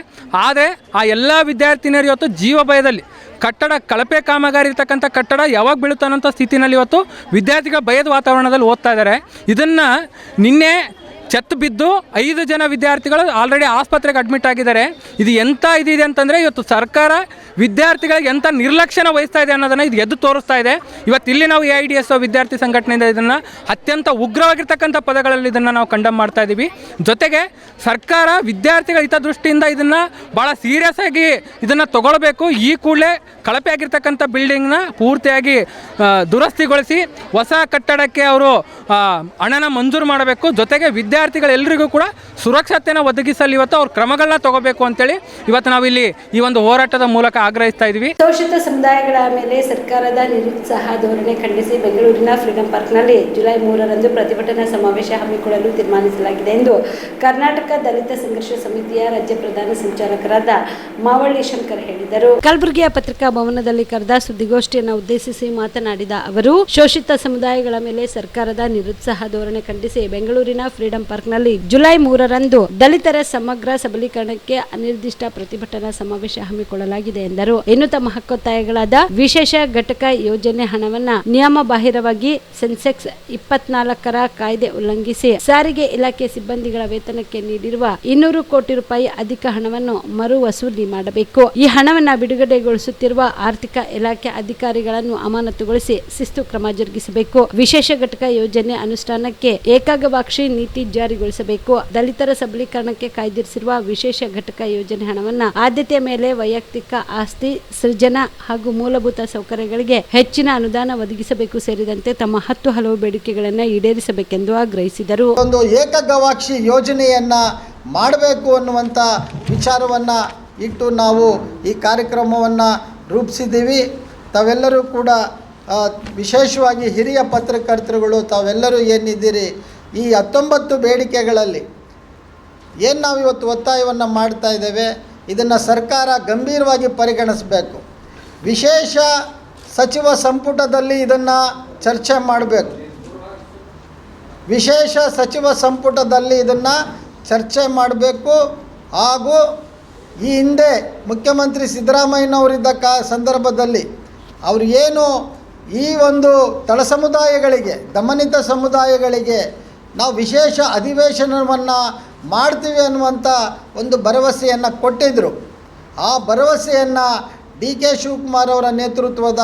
ಆದರೆ ಆ ಎಲ್ಲ ವಿದ್ಯಾರ್ಥಿನಿಯರು ಇವತ್ತು ಜೀವ ಭಯದಲ್ಲಿ ಕಟ್ಟಡ ಕಳಪೆ ಕಾಮಗಾರಿ ಇರ್ತಕ್ಕಂಥ ಕಟ್ಟಡ ಯಾವಾಗ ಬೀಳುತ್ತಾನಂಥ ಸ್ಥಿತಿನಲ್ಲಿ ಇವತ್ತು ವಿದ್ಯಾರ್ಥಿಗಳ ಭಯದ ವಾತಾವರಣದಲ್ಲಿ ಓದ್ತಾ ಇದ್ದಾರೆ. ಇದನ್ನು ನಿನ್ನೆ ಛತ್ತು ಬಿದ್ದು 5 ಜನ ವಿದ್ಯಾರ್ಥಿಗಳು ಆಲ್ರೆಡಿ ಆಸ್ಪತ್ರೆಗೆ ಅಡ್ಮಿಟ್ ಆಗಿದ್ದಾರೆ. ಇದು ಎಂಥ ಇದಿದೆ ಅಂತಂದರೆ ಇವತ್ತು ಸರ್ಕಾರ ವಿದ್ಯಾರ್ಥಿಗಳಿಗೆ ಎಂಥ ನಿರ್ಲಕ್ಷ್ಯನ ವಹಿಸ್ತಾ ಇದೆ ಅನ್ನೋದನ್ನು ಇದು ಎದ್ದು ತೋರಿಸ್ತಾ ಇದೆ. ಇವತ್ತು ಇಲ್ಲಿ ನಾವು AIDSO ವಿದ್ಯಾರ್ಥಿ ಸಂಘಟನೆಯಿಂದ ಇದನ್ನು ಅತ್ಯಂತ ಉಗ್ರವಾಗಿರ್ತಕ್ಕಂಥ ಪದಗಳಲ್ಲಿ ಇದನ್ನು ನಾವು ಕಂಡಮ್ ಮಾಡ್ತಾ ಇದ್ದೀವಿ. ಜೊತೆಗೆ ಸರ್ಕಾರ ವಿದ್ಯಾರ್ಥಿಗಳ ಹಿತದೃಷ್ಟಿಯಿಂದ ಇದನ್ನು ಭಾಳ ಸೀರಿಯಸ್ ಆಗಿ ಇದನ್ನು ತಗೊಳ್ಬೇಕು. ಈ ಕೂಡಲೇ ಕಳಪೆ ಆಗಿರ್ತಕ್ಕಂಥ ಬಿಲ್ಡಿಂಗ್ನ ಪೂರ್ತಿಯಾಗಿ ದುರಸ್ತಿಗೊಳಿಸಿ ಹೊಸ ಕಟ್ಟಡಕ್ಕೆ ಅವರು ಹಣನ ಮಂಜೂರು ಮಾಡಬೇಕು. ಜೊತೆಗೆ ವಿದ್ಯಾರ್ಥಿಗಳೆಲ್ಲರಿಗೂ ಕೂಡ ಸುರಕ್ಷತೆಯನ್ನು ಒದಗಿಸಲು ಇವತ್ತು ಅವ್ರ ಕ್ರಮಗಳನ್ನ ತಗೋಬೇಕು ಅಂತೇಳಿ ಇವತ್ತು ನಾವಿಲ್ಲಿ ಈ ಒಂದು ಹೋರಾಟದ ಮೂಲಕ ಆಗ್ರಹಿಸ್ತಾ ಇದ್ವಿ. ಶೋಷಿತ ಸಮುದಾಯಗಳ ಮೇಲೆ ಸರ್ಕಾರದ ನಿರುತ್ಸಾಹ ಧೋರಣೆ ಖಂಡಿಸಿ ಬೆಂಗಳೂರಿನ ಫ್ರೀಡಂ ಪಾರ್ಕ್ನಲ್ಲಿ ಜುಲೈ 3ರಂದು ಪ್ರತಿಭಟನಾ ಸಮಾವೇಶ ಹಮ್ಮಿಕೊಳ್ಳಲು ತೀರ್ಮಾನಿಸಲಾಗಿದೆ ಎಂದು ಕರ್ನಾಟಕ ದಲಿತ ಸಂಘರ್ಷ ಸಮಿತಿಯ ರಾಜ್ಯ ಪ್ರಧಾನ ಸಂಚಾಲಕರಾದ ಮಾವಳ್ಳಿ ಶಂಕರ್ ಹೇಳಿದರು. ಕಲಬುರಗಿಯ ಪತ್ರಿಕಾ ಭವನದಲ್ಲಿ ಕರೆದ ಸುದ್ದಿಗೋಷ್ಠಿಯನ್ನು ಉದ್ದೇಶಿಸಿ ಮಾತನಾಡಿದ ಅವರು, ಶೋಷಿತ ಸಮುದಾಯಗಳ ಮೇಲೆ ಸರ್ಕಾರದ ನಿರುತ್ಸಾಹ ಧೋರಣೆ ಖಂಡಿಸಿ ಬೆಂಗಳೂರಿನ ಫ್ರೀಡಂ ಪಾರ್ಕ್ನಲ್ಲಿ ಜುಲೈ 3ರಂದು ದಲಿತರ ಸಮಗ್ರ ಸಬಲೀಕರಣಕ್ಕೆ ಅನಿರ್ದಿಷ್ಟ ಪ್ರತಿಭಟನಾ ಸಮಾವೇಶ ಹಮ್ಮಿಕೊಳ್ಳಲಾಗಿದೆ ಎಂದರು. ಇನ್ನು ತಮ್ಮ ಹಕ್ಕೊತ್ತಾಯಗಳಾದ ವಿಶೇಷ ಘಟಕ ಯೋಜನೆ ಹಣವನ್ನ ನಿಯಮ ಬಾಹಿರವಾಗಿ ಸೆನ್ಸೆಕ್ಸ್ 24ರ ಕಾಯ್ದೆ ಉಲ್ಲಂಘಿಸಿ ಸಾರಿಗೆ ಇಲಾಖೆ ಸಿಬ್ಬಂದಿಗಳ ವೇತನಕ್ಕೆ ನೀಡಿರುವ 200 ಕೋಟಿ ರೂಪಾಯಿ ಅಧಿಕ ಹಣವನ್ನು ಮರು ವಸೂಲಿ ಮಾಡಬೇಕು. ಈ ಹಣವನ್ನ ಬಿಡುಗಡೆಗೊಳಿಸುತ್ತಿರುವ ಆರ್ಥಿಕ ಇಲಾಖೆ ಅಧಿಕಾರಿಗಳನ್ನು ಅಮಾನತುಗೊಳಿಸಿ ಶಿಸ್ತು ಕ್ರಮ ಜರುಗಿಸಬೇಕು. ವಿಶೇಷ ಘಟಕ ಯೋಜನೆ ಅನುಷ್ಠಾನಕ್ಕೆ ಏಕಗವಾಕ್ಷಿ ನೀತಿ ಜಾರಿಗೊಳಿಸಬೇಕು. ದಲಿತರ ಸಬಲೀಕರಣಕ್ಕೆ ಕಾಯ್ದಿರಿಸಿರುವ ವಿಶೇಷ ಘಟಕ ಯೋಜನೆ ಹಣವನ್ನ ಆದ್ಯತೆಯ ಮೇಲೆ ವೈಯಕ್ತಿಕ ಆಸ್ತಿ ಸೃಜನಾ ಹಾಗೂ ಮೂಲಭೂತ ಸೌಕರ್ಯಗಳಿಗೆ ಹೆಚ್ಚಿನ ಅನುದಾನ ಒದಗಿಸಬೇಕು ಸೇರಿದಂತೆ ತಮ್ಮ 10 ಹಲವು ಬೇಡಿಕೆಗಳನ್ನು ಈಡೇರಿಸಬೇಕೆಂದು ಆಗ್ರಹಿಸಿದರು. ಒಂದು ಏಕಗವಾಕ್ಷಿ ಯೋಜನೆಯನ್ನ ಮಾಡಬೇಕು ಅನ್ನುವಂಥ ವಿಚಾರವನ್ನು ಇಟ್ಟು ನಾವು ಈ ಕಾರ್ಯಕ್ರಮವನ್ನು ರೂಪಿಸಿದ್ದೀವಿ. ತಾವೆಲ್ಲರೂ ಕೂಡ ವಿಶೇಷವಾಗಿ ಹಿರಿಯ ಪತ್ರಕರ್ತರುಗಳು ತಾವೆಲ್ಲರೂ ಏನಿದ್ದೀರಿ, ಈ 19 ಬೇಡಿಕೆಗಳಲ್ಲಿ ಏನು ನಾವಿವತ್ತು ಒತ್ತಾಯವನ್ನು ಮಾಡ್ತಾ ಇದ್ದೇವೆ, ಇದನ್ನು ಸರ್ಕಾರ ಗಂಭೀರವಾಗಿ ಪರಿಗಣಿಸಬೇಕು. ವಿಶೇಷ ಸಚಿವ ಸಂಪುಟದಲ್ಲಿ ಇದನ್ನು ಚರ್ಚೆ ಮಾಡಬೇಕು. ವಿಶೇಷ ಸಚಿವ ಸಂಪುಟದಲ್ಲಿ ಇದನ್ನು ಚರ್ಚೆ ಮಾಡಬೇಕು. ಹಾಗೂ ಈ ಹಿಂದೆ ಮುಖ್ಯಮಂತ್ರಿ ಸಿದ್ದರಾಮಯ್ಯನವರಿದ್ದ ಸಂದರ್ಭದಲ್ಲಿ ಅವರು ಏನು ಈ ಒಂದು ತಳ ಸಮುದಾಯಗಳಿಗೆ, ದಮನಿತ ಸಮುದಾಯಗಳಿಗೆ ನಾವು ವಿಶೇಷ ಅಧಿವೇಶನವನ್ನು ಮಾಡ್ತೀವಿ ಅನ್ನುವಂಥ ಒಂದು ಭರವಸೆಯನ್ನು ಕೊಟ್ಟಿದ್ದರು. ಆ ಭರವಸೆಯನ್ನು DK ಶಿವಕುಮಾರ್ ಅವರ ನೇತೃತ್ವದ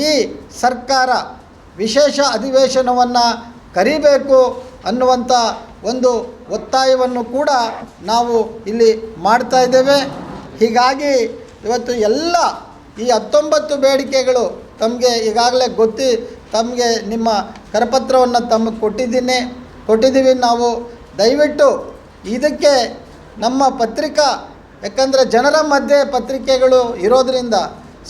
ಈ ಸರ್ಕಾರ ವಿಶೇಷ ಅಧಿವೇಶನವನ್ನು ಕರಿಬೇಕು ಅನ್ನುವಂಥ ಒಂದು ಒತ್ತಾಯವನ್ನು ಕೂಡ ನಾವು ಇಲ್ಲಿ ಮಾಡ್ತಾ ಇದ್ದೇವೆ. ಹೀಗಾಗಿ ಇವತ್ತು ಎಲ್ಲ ಈ 19 ಬೇಡಿಕೆಗಳು ತಮಗೆ ಈಗಾಗಲೇ ತಮಗೆ ನಿಮ್ಮ ಕರಪತ್ರವನ್ನು ತಮಗೆ ಕೊಟ್ಟಿದ್ದೀವಿ. ನಾವು ದಯವಿಟ್ಟು ಇದಕ್ಕೆ ನಮ್ಮ ಪತ್ರಿಕಾ, ಯಾಕಂದರೆ ಜನರ ಮಧ್ಯೆ ಪತ್ರಿಕೆಗಳು ಇರೋದರಿಂದ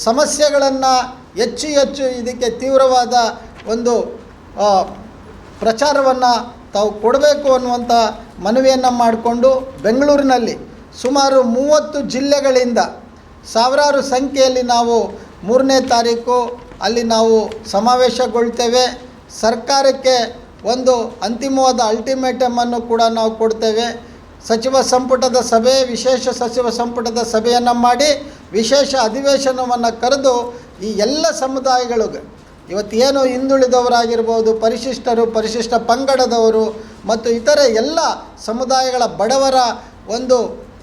ಸಮಸ್ಯೆಗಳನ್ನು ಹೆಚ್ಚು ಇದಕ್ಕೆ ತೀವ್ರವಾದ ಒಂದು ಪ್ರಚಾರವನ್ನು ತಾವು ಕೊಡಬೇಕು ಅನ್ನುವಂಥ ಮನವಿಯನ್ನು ಮಾಡಿಕೊಂಡು ಬೆಂಗಳೂರಿನಲ್ಲಿ ಸುಮಾರು 30 ಜಿಲ್ಲೆಗಳಿಂದ ಸಾವಿರಾರು ಸಂಖ್ಯೆಯಲ್ಲಿ ನಾವು 3ನೇ ತಾರೀಕು ಅಲ್ಲಿ ನಾವು ಸಮಾವೇಶಗೊಳ್ತೇವೆ. ಸರ್ಕಾರಕ್ಕೆ ಒಂದು ಅಂತಿಮವಾದ ಅಲ್ಟಿಮೇಟಮನ್ನು ಕೂಡ ನಾವು ಕೊಡ್ತೇವೆ. ಸಚಿವ ಸಂಪುಟದ ಸಭೆ, ವಿಶೇಷ ಸಚಿವ ಸಂಪುಟದ ಸಭೆಯನ್ನು ಮಾಡಿ ವಿಶೇಷ ಅಧಿವೇಶನವನ್ನು ಕರೆದು ಈ ಎಲ್ಲ ಸಮುದಾಯಗಳಿಗೆ ಇವತ್ತೇನು ಹಿಂದುಳಿದವರಾಗಿರ್ಬೋದು, ಪರಿಶಿಷ್ಟರು, ಪರಿಶಿಷ್ಟ ಪಂಗಡದವರು ಮತ್ತು ಇತರೆ ಎಲ್ಲ ಸಮುದಾಯಗಳ ಬಡವರ ಒಂದು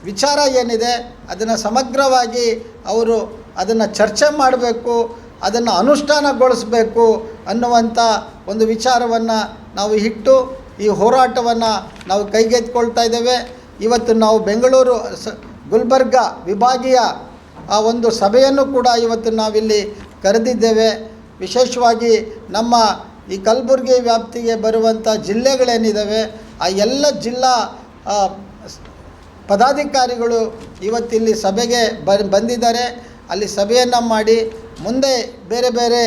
ವಿಚಾರ ಏನಿದೆ ಅದನ್ನು ಸಮಗ್ರವಾಗಿ ಅವರು ಅದನ್ನು ಚರ್ಚೆ ಮಾಡಬೇಕು, ಅದನ್ನು ಅನುಷ್ಠಾನಗೊಳಿಸಬೇಕು ಅನ್ನುವಂಥ ಒಂದು ವಿಚಾರವನ್ನು ನಾವು ಇಟ್ಟು ಈ ಹೋರಾಟವನ್ನು ನಾವು ಕೈಗೆತ್ತಿಕೊಳ್ತಾ ಇದ್ದೇವೆ. ಇವತ್ತು ನಾವು ಬೆಂಗಳೂರು ಗುಲ್ಬರ್ಗ ವಿಭಾಗೀಯ ಆ ಒಂದು ಸಭೆಯನ್ನು ಕೂಡ ಇವತ್ತು ನಾವಿಲ್ಲಿ ಕರೆದಿದ್ದೇವೆ. ವಿಶೇಷವಾಗಿ ನಮ್ಮ ಈ ಕಲಬುರಗಿ ವ್ಯಾಪ್ತಿಗೆ ಬರುವಂಥ ಜಿಲ್ಲೆಗಳೇನಿದ್ದಾವೆ ಆ ಎಲ್ಲ ಜಿಲ್ಲಾ ಪದಾಧಿಕಾರಿಗಳು ಇವತ್ತಿಲ್ಲಿ ಸಭೆಗೆ ಬಂದಿದ್ದಾರೆ. ಅಲ್ಲಿ ಸಭೆಯನ್ನು ಮಾಡಿ ಮುಂದೆ ಬೇರೆ ಬೇರೆ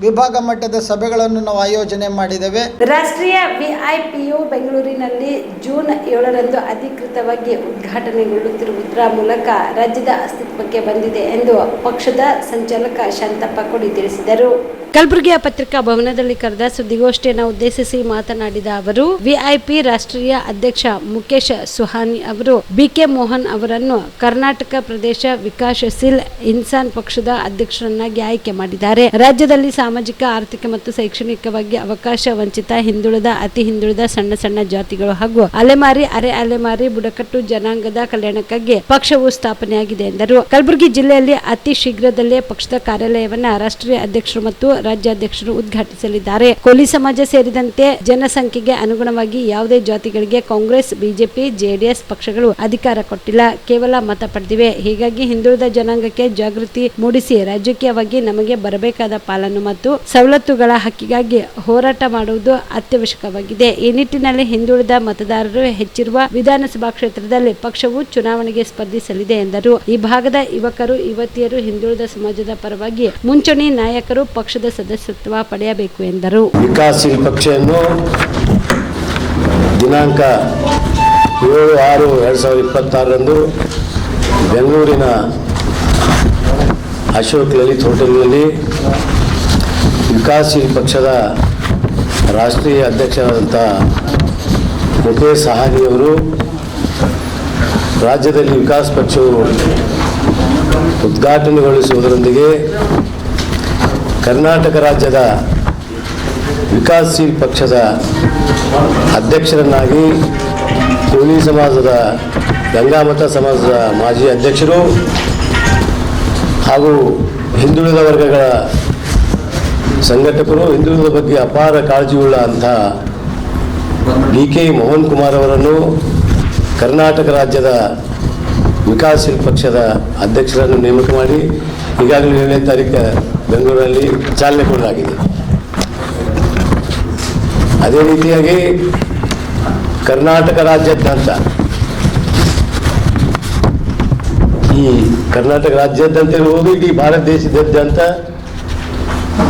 ವಿಭಾಗ ಮಟ್ಟದ ಸಭೆಗಳನ್ನು ನಾವು ಆಯೋಜನೆ ಮಾಡಿದ್ದೇವೆ. ರಾಷ್ಟ್ರೀಯ ವಿಐಪಿಯು ಬೆಂಗಳೂರಿನಲ್ಲಿ ಜೂನ್ 7ರಂದು ಅಧಿಕೃತವಾಗಿ ಉದ್ಘಾಟನೆಗೊಳ್ಳುತ್ತಿರುವುದರ ಮೂಲಕ ರಾಜ್ಯದ ಅಸ್ತಿತ್ವಕ್ಕೆ ಬಂದಿದೆ ಎಂದು ಪಕ್ಷದ ಸಂಚಾಲಕ ಶಾಂತಪ್ಪ ಕೊಡಿ ತಿಳಿಸಿದರು. ಕಲಬುರಗಿಯ ಪತ್ರಿಕಾ ಭವನದಲ್ಲಿ ಕರೆದ ಸುದ್ದಿಗೋಷ್ಠಿಯನ್ನು ಉದ್ದೇಶಿಸಿ ಮಾತನಾಡಿದ ಅವರು, ವಿಐಪಿ ರಾಷ್ಟ್ರೀಯ ಅಧ್ಯಕ್ಷ ಮುಖೇಶ್ ಸುಹಾನಿ ಅವರು ಬಿಕೆ ಮೋಹನ್ ಅವರನ್ನು ಕರ್ನಾಟಕ ಪ್ರದೇಶ ವಿಕಾಸಶೀಲ್ ಇನ್ಸಾನ್ ಪಕ್ಷದ ಅಧ್ಯಕ್ಷರನ್ನಾಗಿ ಆಯ್ಕೆ ಮಾಡಿದ್ದಾರೆ. ರಾಜ್ಯದಲ್ಲಿ ಸಾಮಾಜಿಕ, ಆರ್ಥಿಕ ಮತ್ತು ಶೈಕ್ಷಣಿಕವಾಗಿ ಅವಕಾಶ ವಂಚಿತ, ಹಿಂದುಳಿದ, ಅತಿ ಹಿಂದುಳಿದ ಸಣ್ಣ ಸಣ್ಣ ಜಾತಿಗಳು ಹಾಗೂ ಅಲೆಮಾರಿ, ಅರೆ ಅಲೆಮಾರಿ, ಬುಡಕಟ್ಟು ಜನಾಂಗದ ಕಲ್ಯಾಣಕ್ಕಾಗಿ ಪಕ್ಷವು ಸ್ಥಾಪನೆಯಾಗಿದೆ ಎಂದರು. ಕಲಬುರಗಿ ಜಿಲ್ಲೆಯಲ್ಲಿ ಅತಿ ಶೀಘ್ರದಲ್ಲೇ ಪಕ್ಷದ ಕಾರ್ಯಾಲಯವನ್ನ ರಾಷ್ಟ್ರೀಯ ಅಧ್ಯಕ್ಷರು ಮತ್ತು ರಾಜ್ಯಾಧ್ಯಕ್ಷರು ಉದ್ಘಾಟಿಸಲಿದ್ದಾರೆ. ಕೋಲಿ ಸಮಾಜ ಸೇರಿದಂತೆ ಜನಸಂಖ್ಯೆಗೆ ಅನುಗುಣವಾಗಿ ಯಾವುದೇ ಜಾತಿಗಳಿಗೆ ಕಾಂಗ್ರೆಸ್, ಬಿಜೆಪಿ, ಜೆಡಿಎಸ್ ಪಕ್ಷಗಳು ಅಧಿಕಾರ ಕೊಟ್ಟಿಲ್ಲ, ಕೇವಲ ಮತ ಪಡೆದಿವೆ. ಹೀಗಾಗಿ ಹಿಂದುಳಿದ ಜನಾಂಗಕ್ಕೆ ಜಾಗೃತಿ ಮೂಡಿಸಿ ರಾಜಕೀಯವಾಗಿ ನಮಗೆ ಬರಬೇಕಾದ ಪಾಲನ್ನು ಮತ್ತು ಸವಲತ್ತುಗಳ ಹಕ್ಕಿಗಾಗಿ ಹೋರಾಟ ಮಾಡುವುದು ಅತ್ಯವಶ್ಯಕವಾಗಿದೆ. ಈ ನಿಟ್ಟಿನಲ್ಲಿ ಹಿಂದುಳಿದ ಮತದಾರರು ಹೆಚ್ಚಿರುವ ವಿಧಾನಸಭಾ ಕ್ಷೇತ್ರದಲ್ಲಿ ಪಕ್ಷವು ಚುನಾವಣೆಗೆ ಸ್ಪರ್ಧಿಸಲಿದೆ ಎಂದರು. ಈ ಭಾಗದ ಯುವಕರು, ಯುವತಿಯರು ಹಿಂದುಳಿದ ಸಮಾಜದ ಪರವಾಗಿ ಮುಂಚೂಣಿ ನಾಯಕರು ಪಕ್ಷದ ಸದಸ್ಯತ್ವ ಪಡೆಯಬೇಕು ಎಂದರು. ವಿಕಾಸಶೀಲ ಪಕ್ಷವನ್ನು ದಿನಾಂಕ 7/6/2026ರಂದು ಬೆಂಗಳೂರಿನ ಅಶೋಕ್ ಲಲಿತ್ ಹೋಟೆಲ್ನಲ್ಲಿ ವಿಕಾಸಶೀಲ ಪಕ್ಷದ ರಾಷ್ಟ್ರೀಯ ಅಧ್ಯಕ್ಷರಾದಂಥ ಮುಖೇಶ್ ಸಹಾನಿಯವರು ರಾಜ್ಯದಲ್ಲಿ ವಿಕಾಸ ಪಕ್ಷವು ಉದ್ಘಾಟನೆಗೊಳಿಸುವುದರೊಂದಿಗೆ ಕರ್ನಾಟಕ ರಾಜ್ಯದ ವಿಕಾಸಶೀಲ ಪಕ್ಷದ ಅಧ್ಯಕ್ಷರನ್ನಾಗಿ ಕೋಲಿ ಸಮಾಜದ, ಗಂಗಾಮತ ಸಮಾಜದ ಮಾಜಿ ಅಧ್ಯಕ್ಷರು ಹಾಗೂ ಹಿಂದುಳಿದ ವರ್ಗಗಳ ಸಂಘಟಕರು, ಹಿಂದುಳಿದ ಬಗ್ಗೆ ಅಪಾರ ಕಾಳಜಿಯುಳ್ಳ ಅಂಥ ಬಿಕೆ ಮೋಹನ್ ಕುಮಾರ್ ಅವರನ್ನು ಕರ್ನಾಟಕ ರಾಜ್ಯದ ವಿಕಾಸಶೀಲ ಪಕ್ಷದ ಅಧ್ಯಕ್ಷರನ್ನು ನೇಮಕ ಮಾಡಿ ಈಗಾಗಲೇ 7ನೇ ತಾರೀಕು ಬೆಂಗಳೂರಲ್ಲಿ ಚಾಲನೆ ಕೊಡಲಾಗಿದೆ. ಅದೇ ರೀತಿಯಾಗಿ ಕರ್ನಾಟಕ ರಾಜ್ಯಾದ್ಯಂತ ಈ ಕರ್ನಾಟಕ ರಾಜ್ಯಾದ್ಯಂತ ಇರುವುದು ಇಡೀ ಭಾರತ ದೇಶದಾದ್ಯಂತ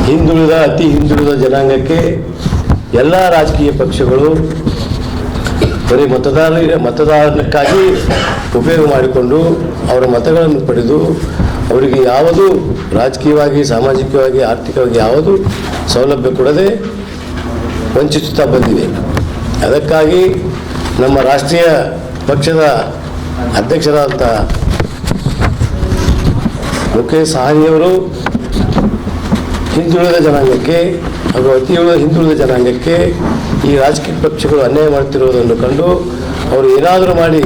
ಹಿಂದುಳಿದ, ಅತಿ ಹಿಂದುಳಿದ ಜನಾಂಗಕ್ಕೆ ಎಲ್ಲ ರಾಜಕೀಯ ಪಕ್ಷಗಳು ಬರೀ ಮತದಾನಕ್ಕಾಗಿ ಉಪಯೋಗ ಮಾಡಿಕೊಂಡು ಅವರ ಮತಗಳನ್ನು ಪಡೆದು ಅವರಿಗೆ ಯಾವುದು ರಾಜಕೀಯವಾಗಿ, ಸಾಮಾಜಿಕವಾಗಿ, ಆರ್ಥಿಕವಾಗಿ ಯಾವುದು ಸೌಲಭ್ಯ ಕೊಡದೆ ವಂಚಿಸುತ್ತಾ ಬಂದಿದೆ. ಅದಕ್ಕಾಗಿ ನಮ್ಮ ರಾಷ್ಟ್ರೀಯ ಪಕ್ಷದ ಅಧ್ಯಕ್ಷರಾದಂಥ ಮುಖೇಶ್ ಸಹಾನಿಯವರು ಹಿಂದುಳಿದ ಜನಾಂಗಕ್ಕೆ ಹಾಗೂ ಅತಿ ಹಿಂದುಳಿದ ಜನಾಂಗಕ್ಕೆ ಈ ರಾಜಕೀಯ ಪಕ್ಷಗಳು ಅನ್ಯಾಯ ಮಾಡುತ್ತಿರುವುದನ್ನು ಕಂಡು ಅವರು ಏನಾದರೂ ಮಾಡಿ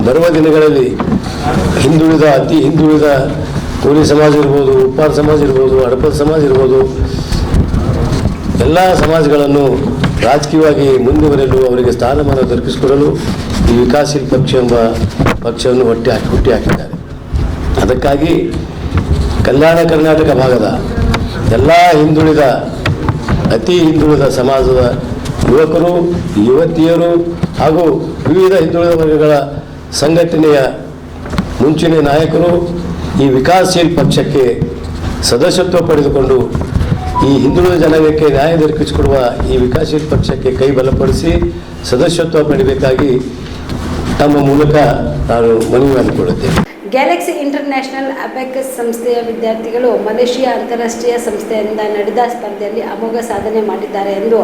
ಬರುವ ದಿನಗಳಲ್ಲಿ ಹಿಂದುಳಿದ, ಅತಿ ಹಿಂದುಳಿದ ಕೋಲಿ ಸಮಾಜ ಇರ್ಬೋದು, ಉಪ್ಪಾರ ಸಮಾಜ ಇರ್ಬೋದು, ಹಡಪದ ಸಮಾಜ ಇರ್ಬೋದು, ಎಲ್ಲ ಸಮಾಜಗಳನ್ನು ರಾಜಕೀಯವಾಗಿ ಮುಂದುವರೆಯಲು ಅವರಿಗೆ ಸ್ಥಾನಮಾನ ದೊರಕಿಸಿಕೊಡಲು ಈ ವಿಕಾಸಶೀಲ ಪಕ್ಷ ಎಂಬ ಪಕ್ಷವನ್ನು ಹುಟ್ಟಿ ಹಾಕಿದ್ದಾರೆ. ಅದಕ್ಕಾಗಿ ಕಲ್ಯಾಣ ಕರ್ನಾಟಕ ಭಾಗದ ಎಲ್ಲ ಹಿಂದುಳಿದ, ಅತಿ ಹಿಂದುಳಿದ ಸಮಾಜದ ಯುವಕರು, ಯುವತಿಯರು ಹಾಗೂ ವಿವಿಧ ಹಿಂದುಳಿದ ವರ್ಗಗಳ ಸಂಘಟನೆಯ ಮುಂಚೂಣಿ ನಾಯಕರು ಈ ವಿಕಾಸಶೀಲ ಪಕ್ಷಕ್ಕೆ ಸದಸ್ಯತ್ವ ಪಡೆದುಕೊಂಡು ಈ ಹಿಂದುಳಿದ ಜನಾಂಗಕ್ಕೆ ನ್ಯಾಯ ದೊರಕಿಸಿಕೊಡುವ ಈ ವಿಕಾಸಶೀಲ ಪಕ್ಷಕ್ಕೆ ಕೈ ಬಲಪಡಿಸಿ ಸದಸ್ಯತ್ವ ಪಡೆಯಬೇಕಾಗಿ ತಮ್ಮ ಮೂಲಕ ನಾನು ಮನವಿ ಮಾಡಿಕೊಳ್ಳುತ್ತೇನೆ. ಗ್ಯಾಲಕ್ಸಿ ಇಂಟರ್ನ್ಯಾಷನಲ್ ಅಬ್ಯಾಕಸ್ ಸಂಸ್ಥೆಯ ವಿದ್ಯಾರ್ಥಿಗಳು ಮಲೇಷಿಯಾ ಅಂತಾರಾಷ್ಟ್ರೀಯ ಸಂಸ್ಥೆಯಿಂದ ನಡೆದ ಸ್ಪರ್ಧೆಯಲ್ಲಿ ಅಮೋಘ ಸಾಧನೆ ಮಾಡಿದ್ದಾರೆ ಎಂದು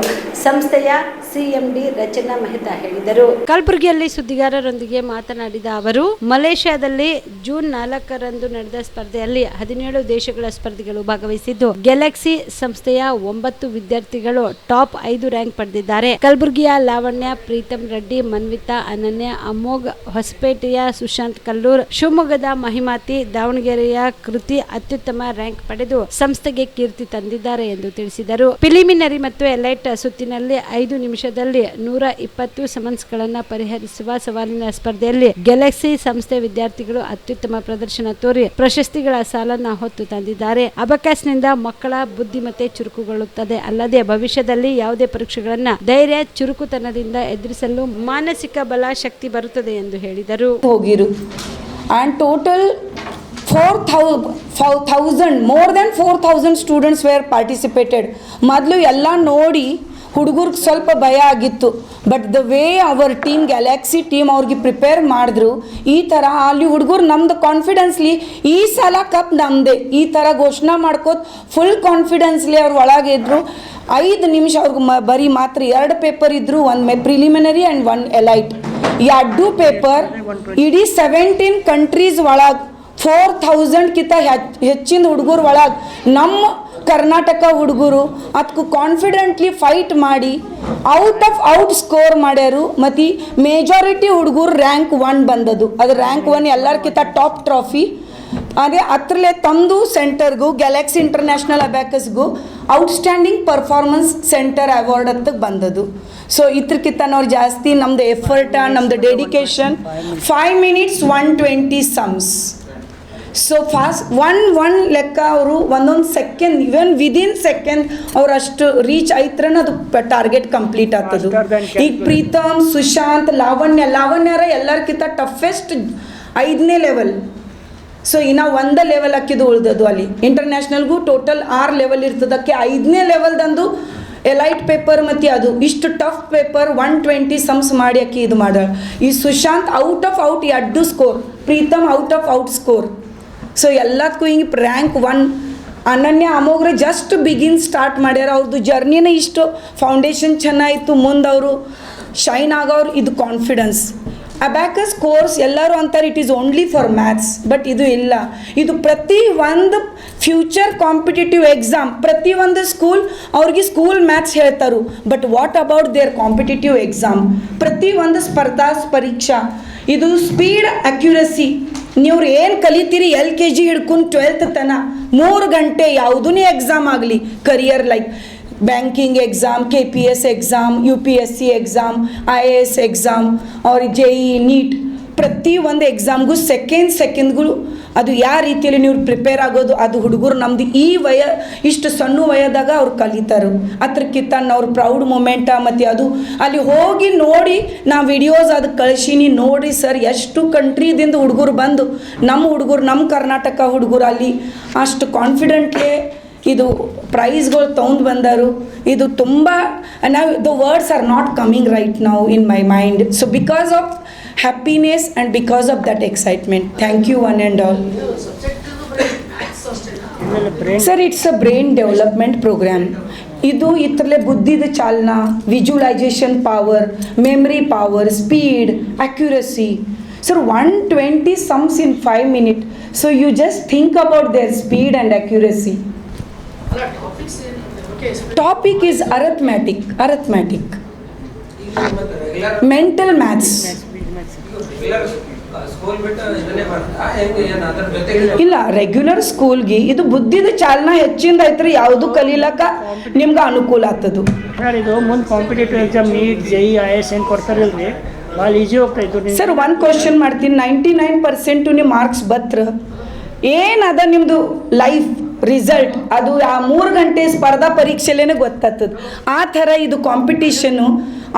ಸಂಸ್ಥೆಯ ಸಿಎಂಡಿ ರಚನಾ ಮೆಹ್ತಾ ಹೇಳಿದರು. ಕಲಬುರಗಿಯಲ್ಲಿ ಸುದ್ದಿಗಾರರೊಂದಿಗೆ ಮಾತನಾಡಿದ ಅವರು, ಮಲೇಷ್ಯಾದಲ್ಲಿ ಜೂನ್ 4ರಂದು ನಡೆದ ಸ್ಪರ್ಧೆಯಲ್ಲಿ 17 ದೇಶಗಳ ಸ್ಪರ್ಧಿಗಳು ಭಾಗವಹಿಸಿದ್ದು, ಗ್ಯಾಲಕ್ಸಿ ಸಂಸ್ಥೆಯ 9 ವಿದ್ಯಾರ್ಥಿಗಳು ಟಾಪ್ 5 ರ್ಯಾಂಕ್ ಪಡೆದಿದ್ದಾರೆ. ಕಲಬುರಗಿಯ ಲಾವಣ್ಯ, ಪ್ರೀತಮ್ ರೆಡ್ಡಿ, ಮನ್ವಿತಾ, ಅನನ್ಯ, ಅಮೋಘ್, ಹೊಸಪೇಟೆಯ ಸುಶಾಂತ್ ಕಲ್ಲೂರ್, ಶಿವಮೊಗ್ಗದ ಮಹಿಮಾತಿ, ದಾವಣಗೆರೆಯ ಕೃತಿ ಅತ್ಯುತ್ತಮ ರ್ಯಾಂಕ್ ಪಡೆದು ಸಂಸ್ಥೆಗೆ ಕೀರ್ತಿ ತಂದಿದ್ದಾರೆ ಎಂದು ತಿಳಿಸಿದರು. ಪ್ರಿಲಿಮಿನರಿ ಮತ್ತು ಎಲೈಟ್ ಸುತ್ತಿನಲ್ಲಿ 5 ನಿಮಿಷದಲ್ಲಿ 120 ಸಮನ್ಸ್ಗಳನ್ನು ಪರಿಹರಿಸುವ ಸವಾಲಿನ ಸ್ಪರ್ಧೆಯಲ್ಲಿ ಗ್ಯಾಲಕ್ಸಿ ಸಂಸ್ಥೆ ವಿದ್ಯಾರ್ಥಿಗಳು ಅತ್ಯುತ್ತಮ ಪ್ರದರ್ಶನ ತೋರಿ ಪ್ರಶಸ್ತಿಗಳ ಸಾಲನ್ನ ಹೊತ್ತು ತಂದಿದ್ದಾರೆ. ಅಬಕಾಸ್ನಿಂದ ಮಕ್ಕಳ ಬುದ್ಧಿಮತ್ತೆ ಚುರುಕುಗೊಳ್ಳುತ್ತದೆ, ಅಲ್ಲದೆ ಭವಿಷ್ಯದಲ್ಲಿ ಯಾವುದೇ ಪರೀಕ್ಷೆಗಳನ್ನ ಧೈರ್ಯ, ಚುರುಕುತನದಿಂದ ಎದುರಿಸಲು ಮಾನಸಿಕ ಬಲ, ಶಕ್ತಿ ಬರುತ್ತದೆ ಎಂದು ಹೇಳಿದರು. And total 4,000 more than 4,000 students were participated. ಮೊದಲು ಎಲ್ಲ ನೋಡಿ ಹುಡುಗರಿಗೆ ಸ್ವಲ್ಪ ಭಯ ಆಗಿತ್ತು. But the way our team, Galaxy team ಅವ್ರಿಗೆ ಪ್ರಿಪೇರ್ ಮಾಡಿದ್ರು. ಈ ಥರ ಅಲ್ಲಿ ಹುಡುಗರು ನಮ್ದು ಕಾನ್ಫಿಡೆನ್ಸ್ಲಿ ಈ ಸಲ ಕಪ್ ನಮ್ಮದೇ ಈ ಥರ ಘೋಷಣೆ ಮಾಡ್ಕೋತ ಫುಲ್ ಕಾನ್ಫಿಡೆನ್ಸ್ಲಿ ಅವ್ರು ಒಳಗಿದ್ರು. 5 ನಿಮಿಷ ಅವ್ರಿಗೆ ಬರೀ ಮಾತ್ರ 2 ಪೇಪರ್ ಇದ್ದರು, 1 ಪ್ರಿಲಿಮಿನರಿ ಆ್ಯಂಡ್ 1 ಎಲೈಟ್. 2 ಪೇಪರ್ ಇಡೀ 17 ಕಂಟ್ರೀಸ್ ಒಳಗೆ 4,000ಕಿಂತ ಹೆಚ್ಚಿನ ಹುಡುಗರು ಒಳಗೆ ನಮ್ಮ ಕರ್ನಾಟಕ ಹುಡುಗರು ಅದಕ್ಕೂ ಕಾನ್ಫಿಡೆಂಟ್ಲಿ ಫೈಟ್ ಮಾಡಿ ಔಟ್ ಸ್ಕೋರ್ ಮಾಡ್ಯಾರು. ಮತ್ತು ಮೇಜಾರಿಟಿ ಹುಡುಗರು ರ್ಯಾಂಕ್ 1 ಬಂದದ್ದು. ಅದು ರ್ಯಾಂಕ್ 1 ಎಲ್ಲರಿಗಿಂತ ಟಾಪ್ ಟ್ರಾಫಿ. ಅದೇ ಅದರಲ್ಲೇ ತಂದು ಸೆಂಟರ್ಗೂ, ಗ್ಯಾಲಕ್ಸಿ ಇಂಟರ್ನ್ಯಾಷನಲ್ ಅಬ್ಯಾಕಸ್ಗೂ ಔಟ್ಸ್ಟ್ಯಾಂಡಿಂಗ್ ಪರ್ಫಾರ್ಮೆನ್ಸ್ ಸೆಂಟರ್ ಅವಾರ್ಡ್ ಅಂತ ಬಂದದ್ದು. ಸೊ ಇದ್ರಕ್ಕಿಂತ ನಾವು ಜಾಸ್ತಿ ನಮ್ಮದು ಎಫರ್ಟ್, ನಮ್ಮದು dedication. 5 minutes 120 sums. So fast one ಲೆಕ್ಕ ಅವರು ಒಂದೊಂದು ಸೆಕೆಂಡ್, ಇವನ್ ವಿದಿನ್ ಸೆಕೆಂಡ್ ಅವ್ರು ಅಷ್ಟು ರೀಚ್ ಆಯ್ತ್ರನ ಅದು ಟಾರ್ಗೆಟ್ ಕಂಪ್ಲೀಟ್ ಆಗ್ತದೆ. ಈಗ ಪ್ರೀತಮ್, ಸುಶಾಂತ್, ಲಾವಣ್ಯರ ಎಲ್ಲರಿಗಿಂತ ಟಫೆಸ್ಟ್ 5ನೇ ಲೆವೆಲ್. ಸೊ ಇನ್ನು 1 ಲೆವೆಲ್ ಹಾಕಿದ್ದು ಉಳ್ದದ್ದು. ಅಲ್ಲಿ ಇಂಟರ್ನ್ಯಾಷನಲ್ಗೂ ಟೋಟಲ್ 6 ಲೆವೆಲ್ ಇರ್ತದಕ್ಕೆ 5ನೇ ಲೆವೆಲ್ದಂದು ಎಲೈಟ್ ಪೇಪರ್ ಮತ್ತು ಅದು ಇಷ್ಟು ಟಫ್ ಪೇಪರ್ 120 ಸಮ್ಸ್ ಮಾಡಿ ಹಾಕಿ ಇದು ಮಾಡ್ಯಾಳ. ಈ Sushant out 2 score, Pritam out score. So ಎಲ್ಲದಕ್ಕೂ ಹಿಂಗೆ ರ್ಯಾಂಕ್ 1. ಅನನ್ಯ, ಅಮೋಘ್ರೆ ಜಸ್ಟ್ ಬಿಗಿನ್ ಸ್ಟಾರ್ಟ್ ಮಾಡ್ಯಾರ. ಅವ್ರದ್ದು ಜರ್ನಿನೇ ಇಷ್ಟು ಫೌಂಡೇಶನ್ ಚೆನ್ನಾಯಿತು, ಮುಂದೆ ಅವರು ಶೈನ್ ಆಗೋರು. ಇದು ಕಾನ್ಫಿಡೆನ್ಸ್. ಅಬ್ಯಾಕಸ್ ಕೋರ್ಸ್ ಎಲ್ಲರೂ ಅಂತಾರೆ it is only for maths, but ಇದು ಇಲ್ಲ. ಇದು ಪ್ರತಿ ಒಂದು ಫ್ಯೂಚರ್ ಕಾಂಪಿಟೇಟಿವ್ ಎಕ್ಸಾಮ್, ಪ್ರತಿ ಒಂದು ಸ್ಕೂಲ್ ಅವ್ರಿಗೆ ಸ್ಕೂಲ್ ಮ್ಯಾಥ್ಸ್ ಹೇಳ್ತಾರೆ. But what about there competitive exam? ಪ್ರತಿ ಒಂದು ಸ್ಪರ್ಧಾ ಪರೀಕ್ಷಾ ಇದು ಸ್ಪೀಡ್, ಅಕ್ಯುರಸಿ. ನೀವು ಏನು ಕಲಿತೀರಿ LKG ಹಿಡ್ಕೊಂಡು 12th ತನಕ 3 ಗಂಟೆ ಯಾವುದೂ ಎಕ್ಸಾಮ್ ಆಗಲಿ, career like banking exam, KPS exam, UPSC exam, IAS exam, ಅವ್ರ JEE, ನೀಟ್, ಪ್ರತಿ ಒಂದು ಎಕ್ಸಾಮ್ಗೂ ಸೆಕೆಂಡ್ಗಳು ಅದು ಯಾವ ರೀತಿಯಲ್ಲಿ ನೀವು ಪ್ರಿಪೇರ್ ಆಗೋದು ಅದು ಹುಡುಗರು ನಮ್ಮದು ಈ ಇಷ್ಟು ಸಣ್ಣ ವಯದಾಗ ಅವ್ರು ಕಲಿತಾರೆ. ಅದ್ರಕ್ಕಿಂತ ಅವ್ರ ಪ್ರೌಡ್ ಮೂಮೆಂಟ. ಮತ್ತು ಅದು ಅಲ್ಲಿ ಹೋಗಿ ನೋಡಿ ನಾ ವಿಡಿಯೋಸ್ ಅದು ಕಳಿಸೀನಿ, ನೋಡಿ ಸರ್ ಎಷ್ಟು ಕಂಟ್ರಿದಿಂದ ಹುಡುಗರು ಬಂದು ನಮ್ಮ ಕರ್ನಾಟಕ ಹುಡುಗರು ಅಲ್ಲಿ ಅಷ್ಟು ಕಾನ್ಫಿಡೆಂಟ್ಲಿ ಇದು ಪ್ರೈಸ್ಗಳು ತೊಗೊಂಡು ಬಂದರು. ಇದು ತುಂಬ the words are not coming right now in my mind. So because of happiness and because of that excitement, thank you one and all. Sir, it's a brain development program. ಇದು ಇದರಲ್ಲೇ ಬುದ್ಧಿದ ಚಾಲನಾ, visualisation power, memory power, speed, accuracy. Sir, 120 sums in 5 minutes. So you just think about their speed and accuracy. Topic is arithmetic, mental maths. ಇಲ್ಲ, regular ಸ್ಕೂಲ್ಗೆ ಇದು ಬುದ್ಧಿದ ಚಾಲನಾ ಹೆಚ್ಚಿಂದ ಐತ್ರಿ. ಯಾವುದು ಕಲೀಲಕ್ಕ ನಿಮ್ಗೆ ಅನುಕೂಲ ಆಗ್ತದೆ. ಸರ್, ಇದು ಮುಂದೆ competitive exam NEET, JEE, IAS ಏನು ಕೊಡ್ತಾರಿಲ್ರಿ, ಭಾಳ ಈಜಿ ಹೋಗ್ತಾಯಿತ್ತು. ಸರ್, ಒಂದು ಕ್ವಶನ್ ಮಾಡ್ತೀನಿ. 99% ನೀವು ಮಾರ್ಕ್ಸ್ ಬತ್ರ ಏನದ ನಿಮ್ಮದು ಲೈಫ್ ರಿಸಲ್ಟ್ ಅದು ಆ 3 ಗಂಟೆ ಸ್ಪರ್ಧಾ ಪರೀಕ್ಷೆಲೇ ಗೊತ್ತಾಗ್ತದೆ. ಆ ಥರ ಇದು ಕಾಂಪಿಟೇಷನ್ನು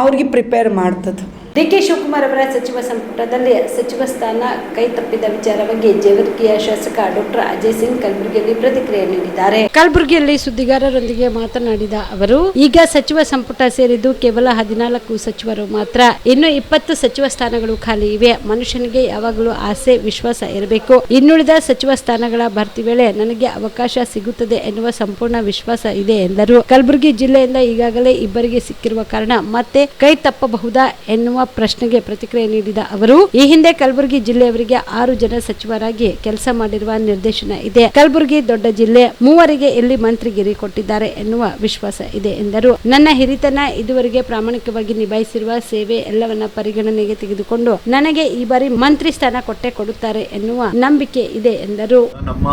ಅವ್ರಿಗೆ ಪ್ರಿಪೇರ್ ಮಾಡ್ತದೆ. ಡಿಕೆ ಶಿವಕುಮಾರ್ ಅವರ ಸಚಿವ ಸಂಪುಟದಲ್ಲಿ ಸಚಿವ ಸ್ಥಾನ ಕೈ ತಪ್ಪಿದ ವಿಚಾರವಾಗಿ ಜೇವರ್ಗಿಯ ಶಾಸಕ ಡಾಕ್ಟರ್ ಅಜಯ್ ಸಿಂಗ್ ಕಲಬುರಗಿಯಲ್ಲಿ ಪ್ರತಿಕ್ರಿಯೆ ನೀಡಿದ್ದಾರೆ. ಕಲಬುರಗಿಯಲ್ಲಿ ಸುದ್ದಿಗಾರರೊಂದಿಗೆ ಮಾತನಾಡಿದ ಅವರು, ಈಗ ಸಚಿವ ಸಂಪುಟ ಸೇರಿದ್ದು ಕೇವಲ 14 ಸಚಿವರು ಮಾತ್ರ, ಇನ್ನು 20 ಸಚಿವ ಸ್ಥಾನಗಳು ಖಾಲಿ ಇವೆ. ಮನುಷ್ಯನಿಗೆ ಯಾವಾಗಲೂ ಆಸೆ ವಿಶ್ವಾಸ ಇರಬೇಕು. ಇನ್ನುಳಿದ ಸಚಿವ ಸ್ಥಾನಗಳ ಭರ್ತಿ ವೇಳೆ ನನಗೆ ಅವಕಾಶ ಸಿಗುತ್ತದೆ ಎನ್ನುವ ಸಂಪೂರ್ಣ ವಿಶ್ವಾಸ ಇದೆ ಎಂದರು. ಕಲಬುರಗಿ ಜಿಲ್ಲೆಯಿಂದ ಈಗಾಗಲೇ ಇಬ್ಬರಿಗೆ ಸಿಕ್ಕಿರುವ ಕಾರಣ ಮತ್ತೆ ಕೈ ತಪ್ಪಬಹುದಾ ಎನ್ನುವ ಪ್ರಶ್ನೆಗೆ ಪ್ರತಿಕ್ರಿಯೆ ನೀಡಿದ ಅವರು, ಈ ಹಿಂದೆ ಕಲಬುರಗಿ ಜಿಲ್ಲೆಯವರಿಗೆ 6 ಜನ ಸಚಿವರಾಗಿ ಕೆಲಸ ಮಾಡಿರುವ ನಿರ್ದೇಶನ ಇದೆ. ಕಲಬುರಗಿ ದೊಡ್ಡ ಜಿಲ್ಲೆ, 3 ಇಲ್ಲಿ ಮಂತ್ರಿಗಿರಿ ಕೊಟ್ಟಿದ್ದಾರೆ ಎನ್ನುವ ವಿಶ್ವಾಸ ಇದೆ ಎಂದರು. ನನ್ನ ಹಿರಿತನ, ಇದುವರೆಗೆ ಪ್ರಾಮಾಣಿಕವಾಗಿ ನಿಭಾಯಿಸಿರುವ ಸೇವೆ ಎಲ್ಲವನ್ನ ಪರಿಗಣನೆಗೆ ತೆಗೆದುಕೊಂಡು ನನಗೆ ಈ ಬಾರಿ ಮಂತ್ರಿ ಸ್ಥಾನ ಕೊಟ್ಟೆ ಕೊಡುತ್ತಾರೆ ಎನ್ನುವ ನಂಬಿಕೆ ಇದೆ ಎಂದರು. ನಮ್ಮ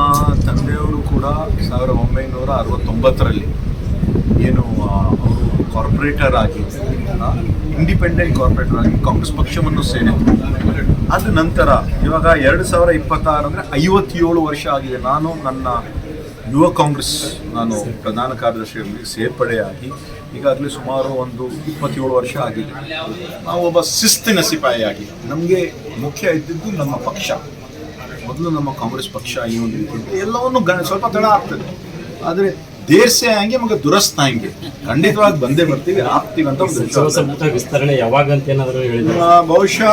ತಂದೆಯವರು ಕೂಡ 1969ರಲ್ಲಿ ಏನು ಅವರು ಕಾರ್ಪೊರೇಟರ್ ಆಗಿ ಇಂಡಿಪೆಂಡೆಂಟ್ ಕಾರ್ಪೊರೇಟರ್ ಆಗಿ ಕಾಂಗ್ರೆಸ್ ಪಕ್ಷವನ್ನು ಸೇರಿದ್ರು. ಅದ ನಂತರ ಇವಾಗ 2026 ಅಂದರೆ 57 ವರ್ಷ ಆಗಿದೆ. ನಾನು ನನ್ನ ಯುವ ಕಾಂಗ್ರೆಸ್ ನಾನು ಪ್ರಧಾನ ಕಾರ್ಯದರ್ಶಿಯಲ್ಲಿ ಸೇರ್ಪಡೆಯಾಗಿ ಈಗಾಗಲೇ ಸುಮಾರು ಒಂದು 27 ವರ್ಷ ಆಗಿದೆ. ನಾವು ಒಬ್ಬ ಶಿಸ್ತಿನ ಸಿಪಾಯಿಯಾಗಿ ನಮಗೆ ಮುಖ್ಯ ಇದ್ದಿದ್ದು ನಮ್ಮ ಪಕ್ಷ. ಮೊದಲು ನಮ್ಮ ಕಾಂಗ್ರೆಸ್ ಪಕ್ಷ ಈ ಒಂದು ರೀತಿ ಎಲ್ಲವನ್ನು ಸ್ವಲ್ಪ ತಡ ಆಗ್ತದೆ, ಆದರೆ ದೇರ್ಸೆ ಹಂಗೆ ಮಗ ದುರಸ್ತ ಹಂಗೆ ಖಂಡಿತವಾಗಿ ಬಂದೇ ಬರ್ತೀವಿ, ಆಗ್ತೀವಿ ಅಂತ ಒಂದು ವಿಸ್ತರಣೆ ಯಾವಾಗ ಅಂತ ಏನಾದರೂ ಹೇಳಿದ್ರೆ ಬಹುಶಃ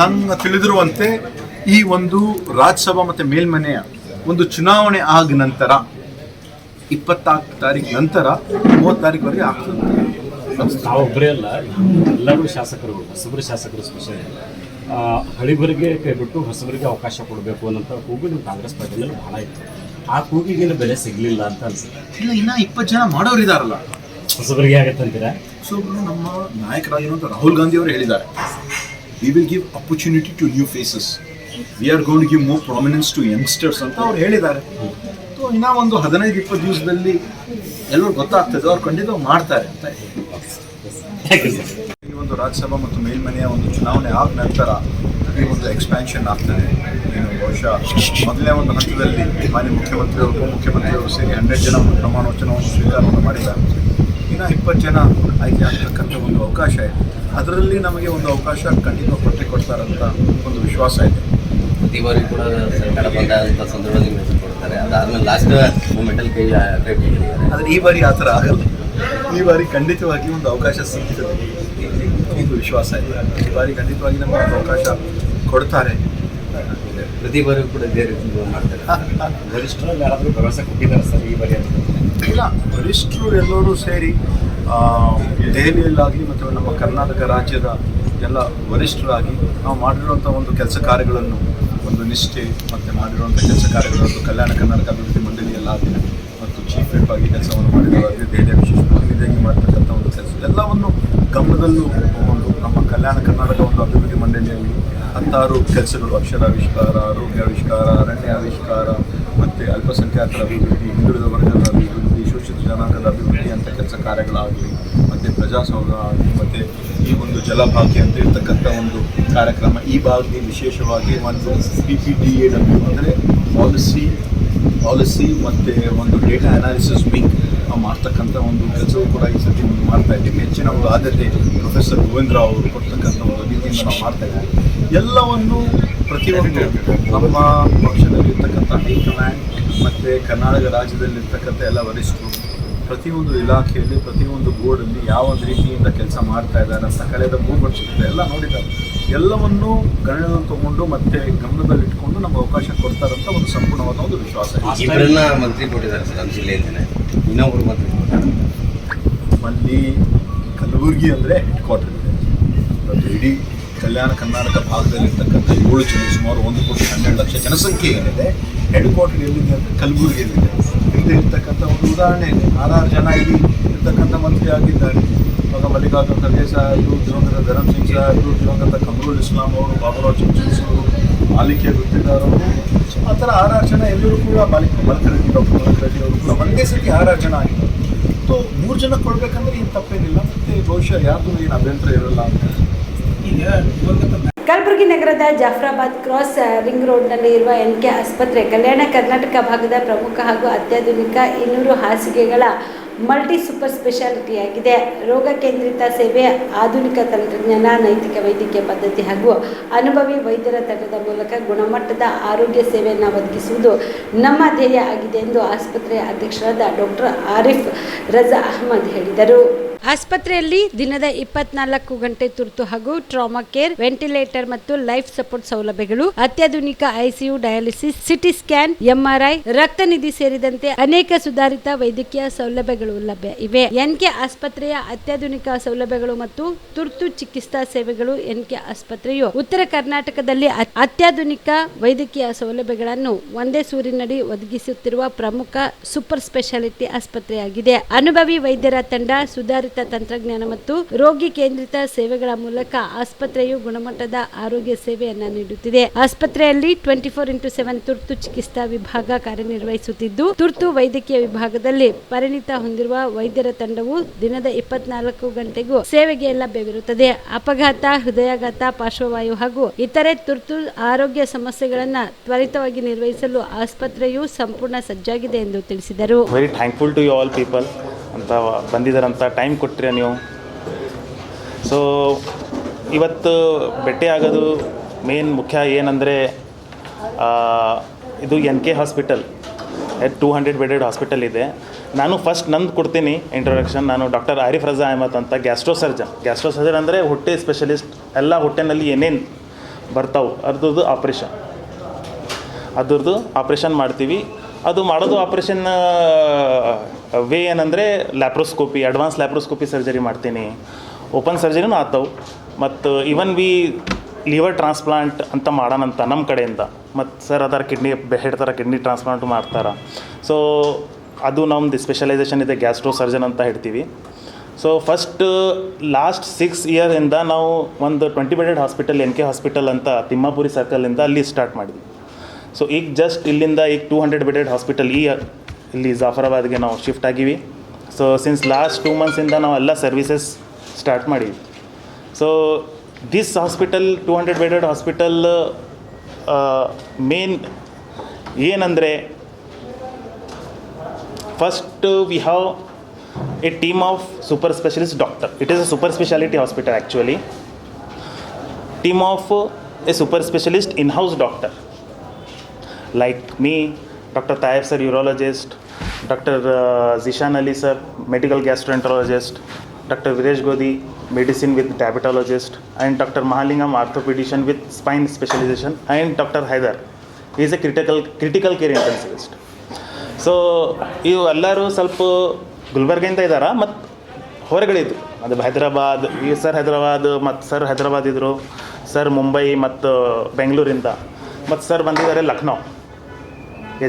ನಂಗೆ ತಿಳಿದಿರುವಂತೆ ಈ ಒಂದು ರಾಜ್ಯಸಭಾ ಮತ್ತು ಮೇಲ್ಮನೆಯ ಒಂದು ಚುನಾವಣೆ ಆದ ನಂತರ 24 ತಾರೀಕು ನಂತರ 30 ತಾರೀಕುವರೆಗೆ ಆಗ್ತದೆ. ನಾವೊಬ್ಬರೇ ಅಲ್ಲ, ಎಲ್ಲರೂ ಶಾಸಕರು, ಹೊಸಬರು ಶಾಸಕರು ಸ್ಪೆಷಲ್ ಹಳಿಬರಿಗೆ ಕೈ ಬಿಟ್ಟು ಹೊಸಬರಿಗೆ ಅವಕಾಶ ಕೊಡಬೇಕು ಅನ್ನೋಂಥ ಕೂಗು ನಿಮ್ಮ ಕಾಂಗ್ರೆಸ್ ಪಾರ್ಟಿನಲ್ಲಿ ಬಹಳ ಇತ್ತು. ಆ ಕೂಗಿಗೇನು ಬೆಲೆ ಸಿಗಲಿಲ್ಲ ಅಂತ ಅನ್ಸುತ್ತೆ. ಇಲ್ಲ, ಇನ್ನ 20 ಜನ ಮಾಡೋರು ಇದಾರಲ್ಲ, ಹೊಸಬರಿಗೆ ಆಗತ್ತಂತೀರಾ? ಹೊಸೊಬ್ರು ನಮ್ಮ ನಾಯಕರಾಗಿರುವಂಥ ರಾಹುಲ್ ಗಾಂಧಿ ಅವರು ಹೇಳಿದ್ದಾರೆ, we will give opportunity to new faces, we are going to give more prominence to youngsters ಅಂತ ಅವ್ರು ಹೇಳಿದ್ದಾರೆ. ಸೊ ಇನ್ನೂ ಒಂದು 15-20 ದಿವಸದಲ್ಲಿ ಎಲ್ಲರೂ ಗೊತ್ತಾಗ್ತದೆ, ಅವ್ರು ಖಂಡಿತ ಮಾಡ್ತಾರೆ ಅಂತ. ಈ ಒಂದು ರಾಜ್ಯಸಭಾ ಮತ್ತು ಮೇಲ್ಮನೆಯ ಒಂದು ಚುನಾವಣೆ ಆದ ನಂತರ ಈ ಒಂದು ಎಕ್ಸ್ಪ್ಯಾನ್ಷನ್ ಆಗ್ತದೆ. ಏನು ಬಹುಶಃ ಮೊದಲನೇ ಒಂದು ಹಂತದಲ್ಲಿ ಮಾನ್ಯ ಮುಖ್ಯಮಂತ್ರಿಯವರು, ಉಪಮುಖ್ಯಮಂತ್ರಿಯವರು ಸೇರಿ 100 ಜನ ಒಂದು ಪ್ರಮಾಣ ವಚನವನ್ನು ಸ್ವೀಕಾರವನ್ನು ಮಾಡಿದ್ದಾರೆ. ಇನ್ನು 20 ಜನ ಆಯ್ಕೆ ಆಗ್ತಕ್ಕಂಥ ಒಂದು ಅವಕಾಶ ಇದೆ. ಅದರಲ್ಲಿ ನಮಗೆ ಒಂದು ಅವಕಾಶ ಖಂಡಿತ ಕೊಡ್ತಾರಂತ ಒಂದು ವಿಶ್ವಾಸ ಇದೆ. ಪ್ರತಿ ಬಾರಿ ಕೂಡ ಸರ್ಕಾರ ಬಂದಂಥ ಸಂದರ್ಭದಲ್ಲಿ ಮೆಸೇಜ್ ಕೊಡ್ತಾರೆ, ಅದಾದ್ಮೇಲೆ ಲಾಸ್ಟ್ ಮೂಮೆಂಟಲ್ಲಿ ಕೈ ಬಿಟ್ಟಿದ್ದಾರೆ. ಆದರೆ ಈ ಬಾರಿ ಆ ಥರ ಆಗಲ್ಲ. ಈ ಬಾರಿ ಖಂಡಿತವಾಗಿ ಒಂದು ಅವಕಾಶ ಸಿಗ್ತದೆ, ಒಂದು ವಿಶ್ವಾಸ ಇದೆ. ಈ ಬಾರಿ ಖಂಡಿತವಾಗಿ ನಮಗೆ ಒಂದು ಅವಕಾಶ ಕೊಡ್ತಾರೆ. ಪ್ರತಿ ಬಾರಿ ಕೂಡ ಇದೇ ರೀತಿ ಮಾಡ್ತಾರೆ. ವರಿಷ್ಠರಲ್ಲಿ ಯಾರಾದರೂ ಭರವಸೆ ಕೊಟ್ಟಿದ್ದಾರೆ ಸರ್ ಈ ಬಾರಿ? ಇಲ್ಲ, ವರಿಷ್ಠರು ಎಲ್ಲರೂ ಸೇರಿ ದೆಹಲಿಯಲ್ಲಾಗಲಿ ಮತ್ತು ನಮ್ಮ ಕರ್ನಾಟಕ ರಾಜ್ಯದ ಎಲ್ಲ ವರಿಷ್ಠರಾಗಿ ನಾವು ಮಾಡಿರುವಂಥ ಒಂದು ಕೆಲಸ ಕಾರ್ಯಗಳನ್ನು, ಒಂದು ನಿಷ್ಠೆ ಮತ್ತು ಮಾಡಿರುವಂಥ ಕೆಲಸ ಕಾರ್ಯಗಳನ್ನು ಕಲ್ಯಾಣ ಕರ್ನಾಟಕ ಅಭಿವೃದ್ಧಿ ಮಂಡಳಿಯಲ್ಲಾಗಲಿ ಮತ್ತು ಚೀಫ್ ವಿಪ್ ಆಗಿ ಕೆಲಸವನ್ನು ಮಾಡಿರೋದಾಗಲಿ, ದೆಹಲಿಯ ವಿಶೇಷ ಪ್ರತಿನಿಧಿಯಾಗಿ ಮಾಡ್ತಕ್ಕಂಥ ಒಂದು ಕೆಲಸ ಎಲ್ಲವನ್ನು ಗಮನದಲ್ಲೂ ಒಂದು ನಮ್ಮ ಕಲ್ಯಾಣ ಕರ್ನಾಟಕ ಒಂದು ಅಭಿವೃದ್ಧಿ ಮಂಡಳಿಯಲ್ಲಿ 16 ಕೆಲಸಗಳು, ಅಕ್ಷರಾವಿಷ್ಕಾರ, ಆರೋಗ್ಯಾವಿಷ್ಕಾರ, ಅರಣ್ಯಾವಿಷ್ಕಾರ ಮತ್ತು ಅಲ್ಪಸಂಖ್ಯಾತರ ಅಭಿವೃದ್ಧಿ, ಹಿಂದುಳಿದ ವರ್ಗದ ಅಭಿವೃದ್ಧಿ, ಶೋಷಿತ ಜನಾಂಗದ ಅಭಿವೃದ್ಧಿ ಅಂತ ಕೆಲಸ ಕಾರ್ಯಗಳಾಗಲಿ, ಮತ್ತು ಪ್ರಜಾಸೌಧ ಆಗಲಿ, ಮತ್ತು ಈ ಒಂದು ಜಲಭಾಗ್ಯ ಅಂತ ಇರ್ತಕ್ಕಂಥ ಒಂದು ಕಾರ್ಯಕ್ರಮ, ಈ ಭಾಗದಲ್ಲಿ ವಿಶೇಷವಾಗಿ ಒಂದು PPDAW ಅಂದರೆ ಪಾಲಿಸಿ ಮತ್ತು ಒಂದು ಡೇಟಾ ಅನಾಲಿಸಿಸ್ ವಿಂಗ್ ನಾವು ಮಾಡ್ತಕ್ಕಂಥ ಒಂದು ಕೆಲಸವೂ ಕೂಡ ಈ ಸತಿ ಒಂದು ಮಾಡ್ತಾ ಇದ್ದೀವಿ. ಹೆಚ್ಚಿನ ಒಂದು ಆದ್ಯತೆ ಪ್ರೊಫೆಸರ್ ಗೋವಿಂದ ರಾವ್ ಅವರು ಕೊಡ್ತಕ್ಕಂಥ ಒಂದು ರೀತಿಯಿಂದ ನಾವು ಮಾಡ್ತಾ ಇದ್ದೀವಿ. ಎಲ್ಲವನ್ನು ಪ್ರತಿಯೊಂದು ನಮ್ಮ ಪಕ್ಷದಲ್ಲಿರ್ತಕ್ಕಂಥ ಹೈಕಮಾಂಡ್ ಮತ್ತು ಕರ್ನಾಟಕ ರಾಜ್ಯದಲ್ಲಿರ್ತಕ್ಕಂಥ ಎಲ್ಲ ವರಿಷ್ಠರು ಪ್ರತಿಯೊಂದು ಇಲಾಖೆಯಲ್ಲಿ, ಪ್ರತಿಯೊಂದು ಬೋರ್ಡಲ್ಲಿ ಯಾವ ಒಂದು ರೀತಿಯಿಂದ ಕೆಲಸ ಮಾಡ್ತಾ ಇದ್ದಾರೆ ಅಂತ ಕಳೆದ 3 ವರ್ಷದಿಂದ ಎಲ್ಲ ನೋಡಿದ್ದಾರೆ. ಎಲ್ಲವನ್ನೂ ಗಣನೆಯಲ್ಲಿ ತಗೊಂಡು ಮತ್ತೆ ಗಮನದಲ್ಲಿಟ್ಕೊಂಡು ನಮ್ಗೆ ಅವಕಾಶ ಕೊಡ್ತಾರಂತ ಒಂದು ಸಂಪೂರ್ಣವಾದ ಒಂದು ವಿಶ್ವಾಸ ಇದೆ. ಇಬ್ಬರನ್ನ ಮಂತ್ರಿ ಕೊಟ್ಟಿದ್ದಾರೆ ಸರ್ ನಮ್ಮ ಜಿಲ್ಲೆಯಿಂದನೇ, ಇನ್ನೊಬ್ಬರು ಮಂತ್ರಿ ಕೊಟ್ಟಿದ್ದಾರೆ. ಅಲ್ಲಿ ಕಲಬುರಗಿ ಅಂದರೆ ಹೆಡ್ ಕ್ವಾರ್ಟರ್ ಇದೆ. ಮತ್ತು ಇಡೀ ಕಲ್ಯಾಣ ಕರ್ನಾಟಕ ಭಾಗದಲ್ಲಿರ್ತಕ್ಕಂಥ 7 ಜಿಲ್ಲೆ, ಸುಮಾರು 1,12,00,000 ಜನಸಂಖ್ಯೆ ಏನಿದೆ, ಹೆಡ್ ಕ್ವಾರ್ಟರ್ ಎಲ್ಲಿದೆ ಅಂದರೆ ಕಲಬುರಗಿಯಲ್ಲಿದೆ. ಇಲ್ಲಿ ಇರ್ತಕ್ಕಂಥ ಒಂದು ಉದಾಹರಣೆ ಇದೆ. 6 ಜನ ಇಲ್ಲಿ ಇರ್ತಕ್ಕಂಥ ಮಂತ್ರಿ ಆಗಿದ್ದಾರೆ. ಇವಾಗ ಮಲ್ಲಿಕಾರ್ಜುನ ಖರ್ಗೆ ಸಾಹೇಬರು, ದಿವಂಗತ ಧರಮ್ ಸಿಂಗ್ ಸಾಹೇಬರು, ದಿವಂಗತ ಕಮರುಲ್ ಇಸ್ಲಾಂ ಅವರು, ಬಾಬುರಾವ್ ಚಿಂಚನ್ಸ್ ಅವರು, ಮಾಲಿಕೆ ಗುತ್ತಿದಾರ್ ಅವರು, ಆ ಥರ 6 ಜನ ಎಲ್ಲರೂ ಕೂಡ ಮಲ್ಕರೆಡ್ಡಿ, ಡಾಕ್ಟರ್ ಮಲ್ಕರೆಡ್ಡಿ ಅವರು ಕೂಡ ಒಂದೇ ಸತಿ 6 ಜನ ಆಗಿದ್ದಾರೆ. ಸೊ 3 ಜನ ಕೊಡಬೇಕಂದ್ರೆ ಏನು ತಪ್ಪೇನಿಲ್ಲ, ಮತ್ತು ಬಹುಶಃ ಯಾರ್ದು ಏನು ಅಭ್ಯಂತರ ಇರೋಲ್ಲ ಅಂತ. ಕಲಬುರಗಿ ನಗರದ ಜಾಫ್ರಾಬಾದ್ ಕ್ರಾಸ್ ರಿಂಗ್ ರೋಡ್ನಲ್ಲಿ ಇರುವ NK ಆಸ್ಪತ್ರೆ ಕಲ್ಯಾಣ ಕರ್ನಾಟಕ ಭಾಗದ ಪ್ರಮುಖ ಹಾಗೂ ಅತ್ಯಾಧುನಿಕ 200 ಹಾಸಿಗೆಗಳ ಮಲ್ಟಿ ಸೂಪರ್ ಸ್ಪೆಷಾಲಿಟಿ ಆಗಿದೆ. ರೋಗ ಕೇಂದ್ರಿತ ಸೇವೆ, ಆಧುನಿಕ ತಂತ್ರಜ್ಞಾನ, ನೈತಿಕ ವೈದ್ಯಕೀಯ ಪದ್ಧತಿ ಹಾಗೂ ಅನುಭವಿ ವೈದ್ಯರ ತಂಡದ ಮೂಲಕ ಗುಣಮಟ್ಟದ ಆರೋಗ್ಯ ಸೇವೆಯನ್ನು ಒದಗಿಸುವುದು ನಮ್ಮ ಧ್ಯೇಯ ಆಗಿದೆ ಎಂದು ಆಸ್ಪತ್ರೆಯ ಅಧ್ಯಕ್ಷರಾದ ಡಾಕ್ಟರ್ ಆರಿಫ್ ರಜಾ ಅಹಮದ್ ಹೇಳಿದರು. ಆಸ್ಪತ್ರೆಯಲ್ಲಿ ದಿನದ 24 ಗಂಟೆ ತುರ್ತು ಹಾಗೂ ಟ್ರಾಮಾ ಕೇರ್, ವೆಂಟಿಲೇಟರ್ ಮತ್ತು ಲೈಫ್ ಸಪೋರ್ಟ್ ಸೌಲಭ್ಯಗಳು, ಅತ್ಯಾಧುನಿಕ ICU, dialysis, CT scan, MRI, ರಕ್ತ ನಿಧಿ ಸೇರಿದಂತೆ ಅನೇಕ ಸುಧಾರಿತ ವೈದ್ಯಕೀಯ ಸೌಲಭ್ಯಗಳು ಲಭ್ಯ ಇವೆ. ಎನ್ಕೆ ಆಸ್ಪತ್ರೆಯ ಅತ್ಯಾಧುನಿಕ ಸೌಲಭ್ಯಗಳು ಮತ್ತು ತುರ್ತು ಚಿಕಿತ್ಸಾ ಸೇವೆಗಳು. ಎನ್ಕೆ ಆಸ್ಪತ್ರೆಯು ಉತ್ತರ ಕರ್ನಾಟಕದಲ್ಲಿ ಅತ್ಯಾಧುನಿಕ ವೈದ್ಯಕೀಯ ಸೌಲಭ್ಯಗಳನ್ನು ಒಂದೇ ಸೂರಿನಡಿ ಒದಗಿಸುತ್ತಿರುವ ಪ್ರಮುಖ ಸೂಪರ್ ಸ್ಪೆಷಾಲಿಟಿ ಆಸ್ಪತ್ರೆಯಾಗಿದೆ. ಅನುಭವಿ ವೈದ್ಯರ ತಂಡ, ಸುಧಾರಿತ ತಂತ್ರಜ್ಞಾನ ಮತ್ತು ರೋಗಿ ಕೇಂದ್ರಿತ ಸೇವೆಗಳ ಮೂಲಕ ಆಸ್ಪತ್ರೆಯು ಗುಣಮಟ್ಟದ ಆರೋಗ್ಯ ಸೇವೆಯನ್ನು ನೀಡುತ್ತಿದೆ. ಆಸ್ಪತ್ರೆಯಲ್ಲಿ 24x7 ತುರ್ತು ಚಿಕಿತ್ಸಾ ವಿಭಾಗ ಕಾರ್ಯನಿರ್ವಹಿಸುತ್ತಿದ್ದು, ತುರ್ತು ವೈದ್ಯಕೀಯ ವಿಭಾಗದಲ್ಲಿ ಪರಿಣಿತ ಹೊಂದಿರುವ ವೈದ್ಯರ ತಂಡವು ದಿನದ 24 ಗಂಟೆಗೂ ಸೇವೆಗೆ ಲಭ್ಯವಿರುತ್ತದೆ. ಅಪಘಾತ, ಹೃದಯಾಘಾತ, ಪಾರ್ಶ್ವವಾಯು ಹಾಗೂ ಇತರೆ ತುರ್ತು ಆರೋಗ್ಯ ಸಮಸ್ಯೆಗಳನ್ನು ತ್ವರಿತವಾಗಿ ನಿರ್ವಹಿಸಲು ಆಸ್ಪತ್ರೆಯು ಸಂಪೂರ್ಣ ಸಜ್ಜಾಗಿದೆ ಎಂದು ತಿಳಿಸಿದರು. Very thankful to you all people ಅಂತ ಬಂದಿದ್ದಾರಂತ ಟೈಮ್ ಕೊಟ್ಟರೆ ನೀವು. ಸೊ ಇವತ್ತು ಭೇಟಿ ಆಗೋದು ಮೇನ್ ಮುಖ್ಯ ಏನಂದರೆ, ಇದು NK ಹಾಸ್ಪಿಟಲ್ 200 ಬೆಡೆಡ್ ಹಾಸ್ಪಿಟಲ್ ಇದೆ. ನಾನು ಫಸ್ಟ್ ನಂದು ಕೊಡ್ತೀನಿ ಇಂಟ್ರೊಡಕ್ಷನ್. ನಾನು ಡಾಕ್ಟರ್ ಆರಿಫ್ ರಜಾ ಅಹಮದ್ ಅಂತ, ಗ್ಯಾಸ್ಟ್ರೋ ಸರ್ಜನ್ ಅಂದರೆ ಹೊಟ್ಟೆ ಸ್ಪೆಷಲಿಸ್ಟ್. ಎಲ್ಲ ಹೊಟ್ಟೆನಲ್ಲಿ ಏನೇನು ಬರ್ತಾವೆ ಅದ್ರದ್ದು ಆಪ್ರೇಷನ್ ಮಾಡ್ತೀವಿ. ಅದು ಮಾಡೋದು ಆಪ್ರೇಷನ್ ವೇ ಏನಂದರೆ ಲ್ಯಾಪ್ರೋಸ್ಕೋಪಿ, ಅಡ್ವಾನ್ಸ್ ಲ್ಯಾಪ್ರೋಸ್ಕೋಪಿ ಸರ್ಜರಿ ಮಾಡ್ತೀನಿ. ಓಪನ್ ಸರ್ಜರಿನೂ ಆಗ್ತಾವೆ. ಮತ್ತು ಇವನ್ ಲಿವರ್ ಟ್ರಾನ್ಸ್ಪ್ಲಾಂಟ್ ಅಂತ ಮಾಡೋಣಂತ ನಮ್ಮ ಕಡೆಯಿಂದ. ಮತ್ತು ಸರ್ ಅದರ ಹೇಳ್ತಾರೆ ಕಿಡ್ನಿ ಟ್ರಾನ್ಸ್ಪ್ಲಾಂಟು ಮಾಡ್ತಾರೆ. ಸೊ ಅದು ನಮ್ಮದು ಸ್ಪೆಷಲೈಸೇಷನ್ ಇದೆ, ಗ್ಯಾಸ್ಟ್ರೋ ಸರ್ಜನ್ ಅಂತ ಹೇಳ್ತೀವಿ. ಸೊ ಲಾಸ್ಟ್ 6 ಇಯರಿಂದ ನಾವು ಒಂದು 20 ಬೆಡೆಡ್ ಹಾಸ್ಪಿಟಲ್, NK ಹಾಸ್ಪಿಟಲ್ ಅಂತ ತಿಮ್ಮಾಪುರಿ ಸರ್ಕಲಿಂದ ಅಲ್ಲಿ ಸ್ಟಾರ್ಟ್ ಮಾಡಿದ್ವಿ. ಸೊ ಈಗ ಜಸ್ಟ್ ಇಲ್ಲಿಂದ 200 ಬೆಡೆಡ್ ಹಾಸ್ಪಿಟಲ್ ಇಲ್ಲಿ ಜಾಫರಾಬಾದ್ಗೆ ನಾವು ಶಿಫ್ಟ್ ಆಗಿವಿ. ಸೊ ಸಿನ್ಸ್ ಲಾಸ್ಟ್ 2 ಮಂತ್ಸಿಂದ ನಾವು ಎಲ್ಲ ಸರ್ವಿಸಸ್ ಸ್ಟಾರ್ಟ್ ಮಾಡಿದ್ವಿ. So this hospital 200 bedded hospital main ಏನಂದರೆ, first we have a team of super specialist doctor. It is a super speciality hospital actually. Team of a super specialist in-house doctor like me, Dr. Taib sir, urologist, Dr. Zishan Ali sir, medical gastroenterologist, Dr. Viresh Godi, medicine with diabetologist, and Dr. Mahalingam, orthopedician with spine specialization, and Dr. Haider, he is a critical care intensivist. So ಇವು ಎಲ್ಲರೂ ಸ್ವಲ್ಪ ಗುಲ್ಬರ್ಗಿಂದ ಇದ್ದಾರೆ, ಮತ್ತು ಹೊರಗಡೆ ಅದು ಹೈದರಾಬಾದ್, ಈ sir Hyderabad, ಮತ್ತು sir Hyderabad ಇದ್ದರು, ಸರ್ ಮುಂಬೈ ಮತ್ತು ಬೆಂಗಳೂರಿಂದ, ಮತ್ತು ಸರ್ ಬಂದಿದ್ದಾರೆ ಲಕ್ನೋ,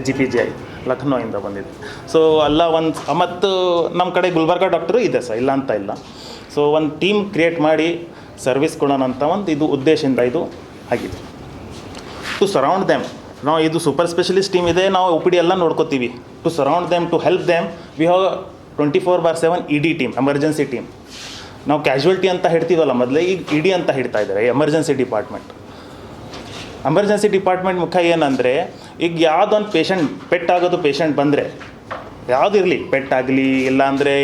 GPGI ಲಕ್ನೋಯಿಂದ ಬಂದಿದೆ. ಸೊ ಎಲ್ಲ ಮತ್ತು ನಮ್ಮ ಕಡೆ ಗುಲ್ಬರ್ಗ ಡಾಕ್ಟರು ಇದೆ ಸರ್, ಇಲ್ಲ ಅಂತ ಇಲ್ಲ. ಸೊ ಒಂದು ಟೀಮ್ ಕ್ರಿಯೇಟ್ ಮಾಡಿ ಸರ್ವಿಸ್ ಕೊಡೋಣ ಅಂತ ಇದು ಉದ್ದೇಶದಿಂದ ಇದು ಆಗಿದೆ. ಟು ಸರೌಂಡ್ ದೆಮ್, ನಾವು ಇದು ಸೂಪರ್ ಸ್ಪೆಷಲಿಸ್ಟ್ ಟೀಮ್ ಇದೆ, ನಾವು OPD ಎಲ್ಲ ನೋಡ್ಕೋತೀವಿ. To surround them, to help them, we have 24/7 ED team, emergency team. ನಾವು ಕ್ಯಾಶುವಲ್ಟಿ ಅಂತ ಹೇಳ್ತೀವಲ್ಲ ಮೊದಲೇ, ಈಗ ED ಅಂತ ಹೇಳ್ತಾ ಇದ್ದಾರೆ, ಎಮರ್ಜೆನ್ಸಿ ಡಿಪಾರ್ಟ್ಮೆಂಟ್. ಎಮರ್ಜೆನ್ಸಿ ಡಿಪಾರ್ಟ್ಮೆಂಟ್ ಮುಖ್ಯ ಏನಂದರೆ, ಈಗ ಯಾವುದೊಂದು ಪೆಟ್ಟಾಗೋದು ಪೇಷಂಟ್ ಬಂದರೆ, ಯಾವುದಿರಲಿ, ಪೆಟ್ಟಾಗಲಿ, ಇಲ್ಲಾಂದರೆ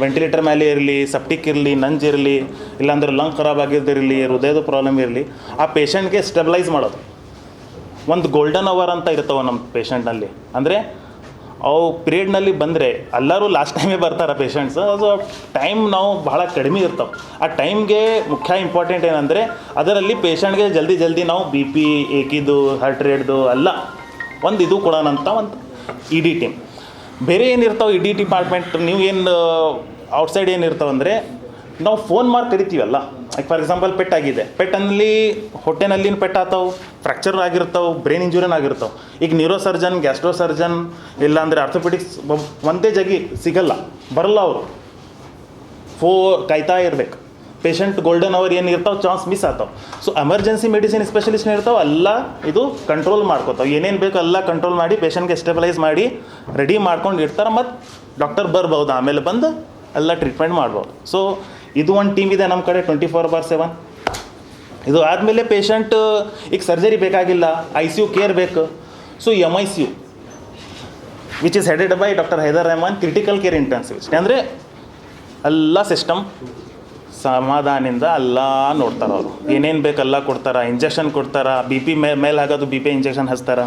ವೆಂಟಿಲೇಟರ್ ಮೇಲೆ ಇರಲಿ, ಸೆಪ್ಟಿಕ್ ಇರಲಿ, ನಂಜಿರಲಿ, ಇಲ್ಲಾಂದರೆ ಲಂಗ್ ಖರಾಬ್ ಆಗಿದ್ದಿರಲಿ, ಹೃದಯದ ಪ್ರಾಬ್ಲಮ್ ಇರಲಿ, ಆ ಪೇಷಂಟ್ಗೆ ಸ್ಟೆಬಿಲೈಸ್ ಮಾಡೋದು ಒಂದು ಗೋಲ್ಡನ್ ಅವರ್ ಅಂತ ಇರ್ತಾವೆ ನಮ್ಮ ಪೇಷಂಟ್ನಲ್ಲಿ. ಅಂದರೆ ಅವು ಪೀರಿಯಡ್ನಲ್ಲಿ ಬಂದರೆ ಎಲ್ಲರೂ ಲಾಸ್ಟ್ ಟೈಮೇ ಬರ್ತಾರೆ ಪೇಷಂಟ್ಸ್. ಅದು ಟೈಮ್ ನಾವು ಭಾಳ ಕಡಿಮೆ ಇರ್ತಾವೆ. ಆ ಟೈಮ್ಗೆ ಮುಖ್ಯ ಇಂಪಾರ್ಟೆಂಟ್ ಏನಂದರೆ, ಅದರಲ್ಲಿ ಪೇಷಂಟ್ಗೆ ಜಲ್ದಿ ನಾವು BP, ಏಕಿದು, ಹಾರ್ಟ್ ರೇಟ್ದು ಎಲ್ಲ ಒಂದು ಇದು ಕೊಡೋಣ ಅಂತ ಒಂದು ED ಟೀಮ್. ಬೇರೆ ಏನಿರ್ತಾವೆ ED ಡಿಪಾರ್ಟ್ಮೆಂಟ್, ನೀವು ಏನು ಔಟ್ಸೈಡ್ ಏನಿರ್ತಾವೆ ಅಂದರೆ, ನಾವು ಫೋನ್ ಮಾಡಿ ಕರಿತೀವಲ್ಲ. ಈಗ ಫಾರ್ ಎಕ್ಸಾಂಪಲ್ ಪೆಟ್ಟಾಗಿದೆ, ಪೆಟ್ಟಲ್ಲಿ ಹೊಟ್ಟೆನಲ್ಲಿ ಪೆಟ್ಟಾಗ್ತಾವೆ, ಫ್ರ್ಯಾಕ್ಚರ್ ಆಗಿರ್ತಾವೆ, ಬ್ರೈನ್ ಇಂಜುರಿನ್ ಆಗಿರ್ತಾವೆ. ಈಗ ನ್ಯೂರೋ ಸರ್ಜನ್, ಗ್ಯಾಸ್ಟ್ರೋ ಸರ್ಜನ್, ಇಲ್ಲಾಂದರೆ ಆರ್ಥೋಪೆಡಿಕ್ಸ್ ಒಂದೇ ಜಾಗಿ ಸಿಗಲ್ಲ, ಬರಲ್ಲ ಅವರು. ಕಾಯ್ತಾ ಇರಬೇಕು. ಪೇಷಂಟ್ ಗೋಲ್ಡನ್ ಅವರ್ ಏನು ಇರ್ತಾವೆ, ಚಾನ್ಸ್ ಮಿಸ್ ಆಗ್ತಾವೆ. ಸೊ ಎಮರ್ಜೆನ್ಸಿ ಮೆಡಿಸಿನ್ ಸ್ಪೆಷಲಿಸ್ಟ್ ಇರ್ತಾವೆ, ಎಲ್ಲ ಇದು ಕಂಟ್ರೋಲ್ ಮಾಡ್ಕೋತಾವೆ. ಏನೇನು ಬೇಕು ಎಲ್ಲ ಕಂಟ್ರೋಲ್ ಮಾಡಿ ಪೇಷಂಟ್ಗೆ ಸ್ಟೆಬಿಲೈಸ್ ಮಾಡಿ ರೆಡಿ ಮಾಡ್ಕೊಂಡು ಇರ್ತಾರೆ. ಮತ್ತು ಡಾಕ್ಟರ್ ಬರ್ಬೋದು, ಆಮೇಲೆ ಬಂದು ಎಲ್ಲ ಟ್ರೀಟ್ಮೆಂಟ್ ಮಾಡ್ಬೋದು. ಸೊ ಇದು ಒಂದು ಟೀಮ್ ಇದೆ ನಮ್ಮ ಕಡೆ 24/7. ಇದು ಆದಮೇಲೆ ಪೇಷಂಟ್ ಈಗ ಸರ್ಜರಿ ಬೇಕಾಗಿಲ್ಲ, ICU ಕೇರ್ ಬೇಕು. So MICU which is headed by doctor Haider Rehman, critical care intensivist. ಅಂದರೆ ಎಲ್ಲ ಸಿಸ್ಟಮ್ ಸಮಾಧಾನದಿಂದ ಎಲ್ಲ ನೋಡ್ತಾರೆ ಅವರು. ಏನೇನು ಬೇಕೆಲ್ಲ ಕೊಡ್ತಾರೆ, ಇಂಜೆಕ್ಷನ್ ಕೊಡ್ತಾರೆ, ಬಿ ಪಿ ಮೇಲೆ ಆಗೋದು ಬಿ ಪಿ ಇಂಜೆಕ್ಷನ್ ಹಚ್ತಾರೆ,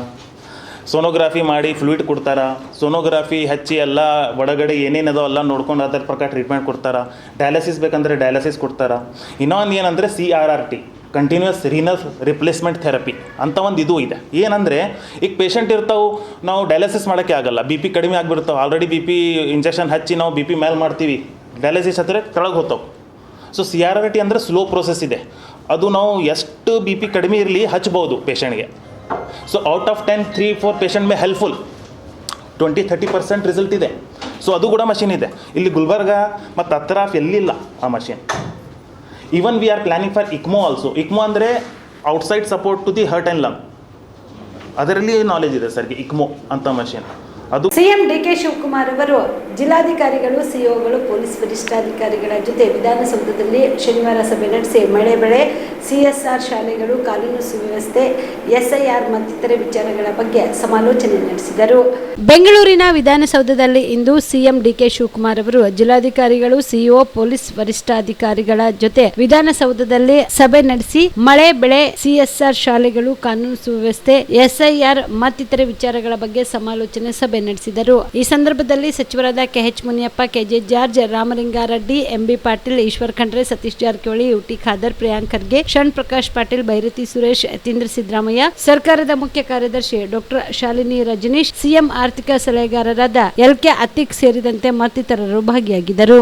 ಸೋನೋಗ್ರಾಫಿ ಮಾಡಿ ಫ್ಲೂಯಿಡ್ ಕೊಡ್ತಾರೆ, ಸೋನೋಗ್ರಾಫಿ ಹಚ್ಚಿ ಎಲ್ಲ ಒಳಗಡೆ ಏನೇನದೋ ಎಲ್ಲ ನೋಡ್ಕೊಂಡು ಅದರ ಪ್ರಕಾರ ಟ್ರೀಟ್ಮೆಂಟ್ ಕೊಡ್ತಾರೆ. ಡಯಾಲಿಸಿಸ್ ಬೇಕಂದರೆ ಡಯಾಲಿಸಿಸ್ ಕೊಡ್ತಾರೆ. ಇನ್ನೊಂದು ಏನಂದರೆ CRRT, continuous renal replacement therapy ಅಂತ ಒಂದು ಇದು ಇದೆ. ಏನಂದರೆ ಈಗ ಪೇಷಂಟ್ ಇರ್ತಾವೆ, ನಾವು ಡಯಾಲಿಸಿಸ್ ಮಾಡೋಕ್ಕೆ ಆಗಲ್ಲ, ಬಿ ಪಿ ಕಡಿಮೆ ಆಗಿಬಿಡ್ತಾವೆ, ಆಲ್ರೆಡಿ ಬಿ ಪಿ ಇಂಜೆಕ್ಷನ್ ಹಚ್ಚಿ ನಾವು ಬಿ ಪಿ ಮೇಲೆ ಮಾಡ್ತೀವಿ, ಡಯಾಲಿಸಿಸ್ ಹತ್ತಿರ ಕೆಳಗೆ ಹೋಗ್ತಾವೆ. ಸೊ CRRT ಅಂದರೆ ಸ್ಲೋ ಪ್ರೋಸೆಸ್ ಇದೆ, ಅದು ನಾವು ಎಷ್ಟು ಬಿ ಪಿ ಕಡಿಮೆ ಇರಲಿ ಹಚ್ಬೋದು ಪೇಷಂಟ್ಗೆ. So out of 10 3-4 patient May helpful, 20-30% result ಇದೆ. ಸೊ ಅದು ಕೂಡ ಮಷಿನ್ ಇದೆ ಇಲ್ಲಿ ಗುಲ್ಬರ್ಗ ಮತ್ತು ಅತ್ರಾಫ್ ಎಲ್ಲಿಲ್ಲ ಆ machine. Even we are planning for ECMO also. ECMO ಅಂದರೆ outside support to the heart and lung, ಅದರಲ್ಲಿ ನಾಲೆಜ್ ಇದೆ ಸರ್ಗೆ ಇಕ್ಮೋ ಅಂತ ಮಷಿನ್. ಅದು ಸಿಎಂ ಡಿಕೆ ಶಿವಕುಮಾರ್ ಅವರು ಜಿಲ್ಲಾಧಿಕಾರಿಗಳು, ಸಿಇಒಗಳು, ಪೊಲೀಸ್ ವರಿಷ್ಠಾಧಿಕಾರಿಗಳ ಜೊತೆ ವಿಧಾನಸೌಧದಲ್ಲಿ ಶನಿವಾರ ಸಭೆ ನಡೆಸಿ ಮಳೆ ಬೆಳೆ, CSR ಶಾಲೆಗಳು, ಕಾನೂನು ಸುವ್ಯವಸ್ಥೆ, SIR ಮತ್ತಿತರೆ ವಿಚಾರಗಳ ಬಗ್ಗೆ ಸಮಾಲೋಚನೆ ನಡೆಸಿದರು. ಬೆಂಗಳೂರಿನ ವಿಧಾನಸೌಧದಲ್ಲಿ ಇಂದು ಸಿಎಂ ಡಿಕೆ ಶಿವಕುಮಾರ್ ಅವರು ಜಿಲ್ಲಾಧಿಕಾರಿಗಳು, ಸಿಇಒ, ಪೊಲೀಸ್ ವರಿಷ್ಠಾಧಿಕಾರಿಗಳ ಜೊತೆ ವಿಧಾನಸೌಧದಲ್ಲಿ ಸಭೆ ನಡೆಸಿ ಮಳೆ ಬೆಳೆ, CSR ಶಾಲೆಗಳು, ಕಾನೂನು ಸುವ್ಯವಸ್ಥೆ, SIR ಮತ್ತಿತರೆ ವಿಚಾರಗಳ ಬಗ್ಗೆ ಸಮಾಲೋಚನೆ ಸಭೆ ನಡೆಸಿದರು. ಈ ಸಂದರ್ಭದಲ್ಲಿ ಸಚಿವರಾದ KH Muniyappa, KJ George, Ramalinga Reddy, MB Patil, Eshwar Khandre, Satish Jarkiholi, UT Khader, Priyank Kharge, Sharan Prakash Patil, Byrathi Suresh, Yathindra Siddaramaiah, ಸರ್ಕಾರದ ಮುಖ್ಯ ಕಾರ್ಯದರ್ಶಿ ಡಾಕ್ಟರ್ ಶಾಲಿನಿ ರಜನೀಶ್, ಸಿಎಂ ಆರ್ಥಿಕ ಸಲಹೆಗಾರರಾದ LK ಅತಿಕ್ ಸೇರಿದಂತೆ ಮತ್ತಿತರರು ಭಾಗಿಯಾಗಿದ್ದರು.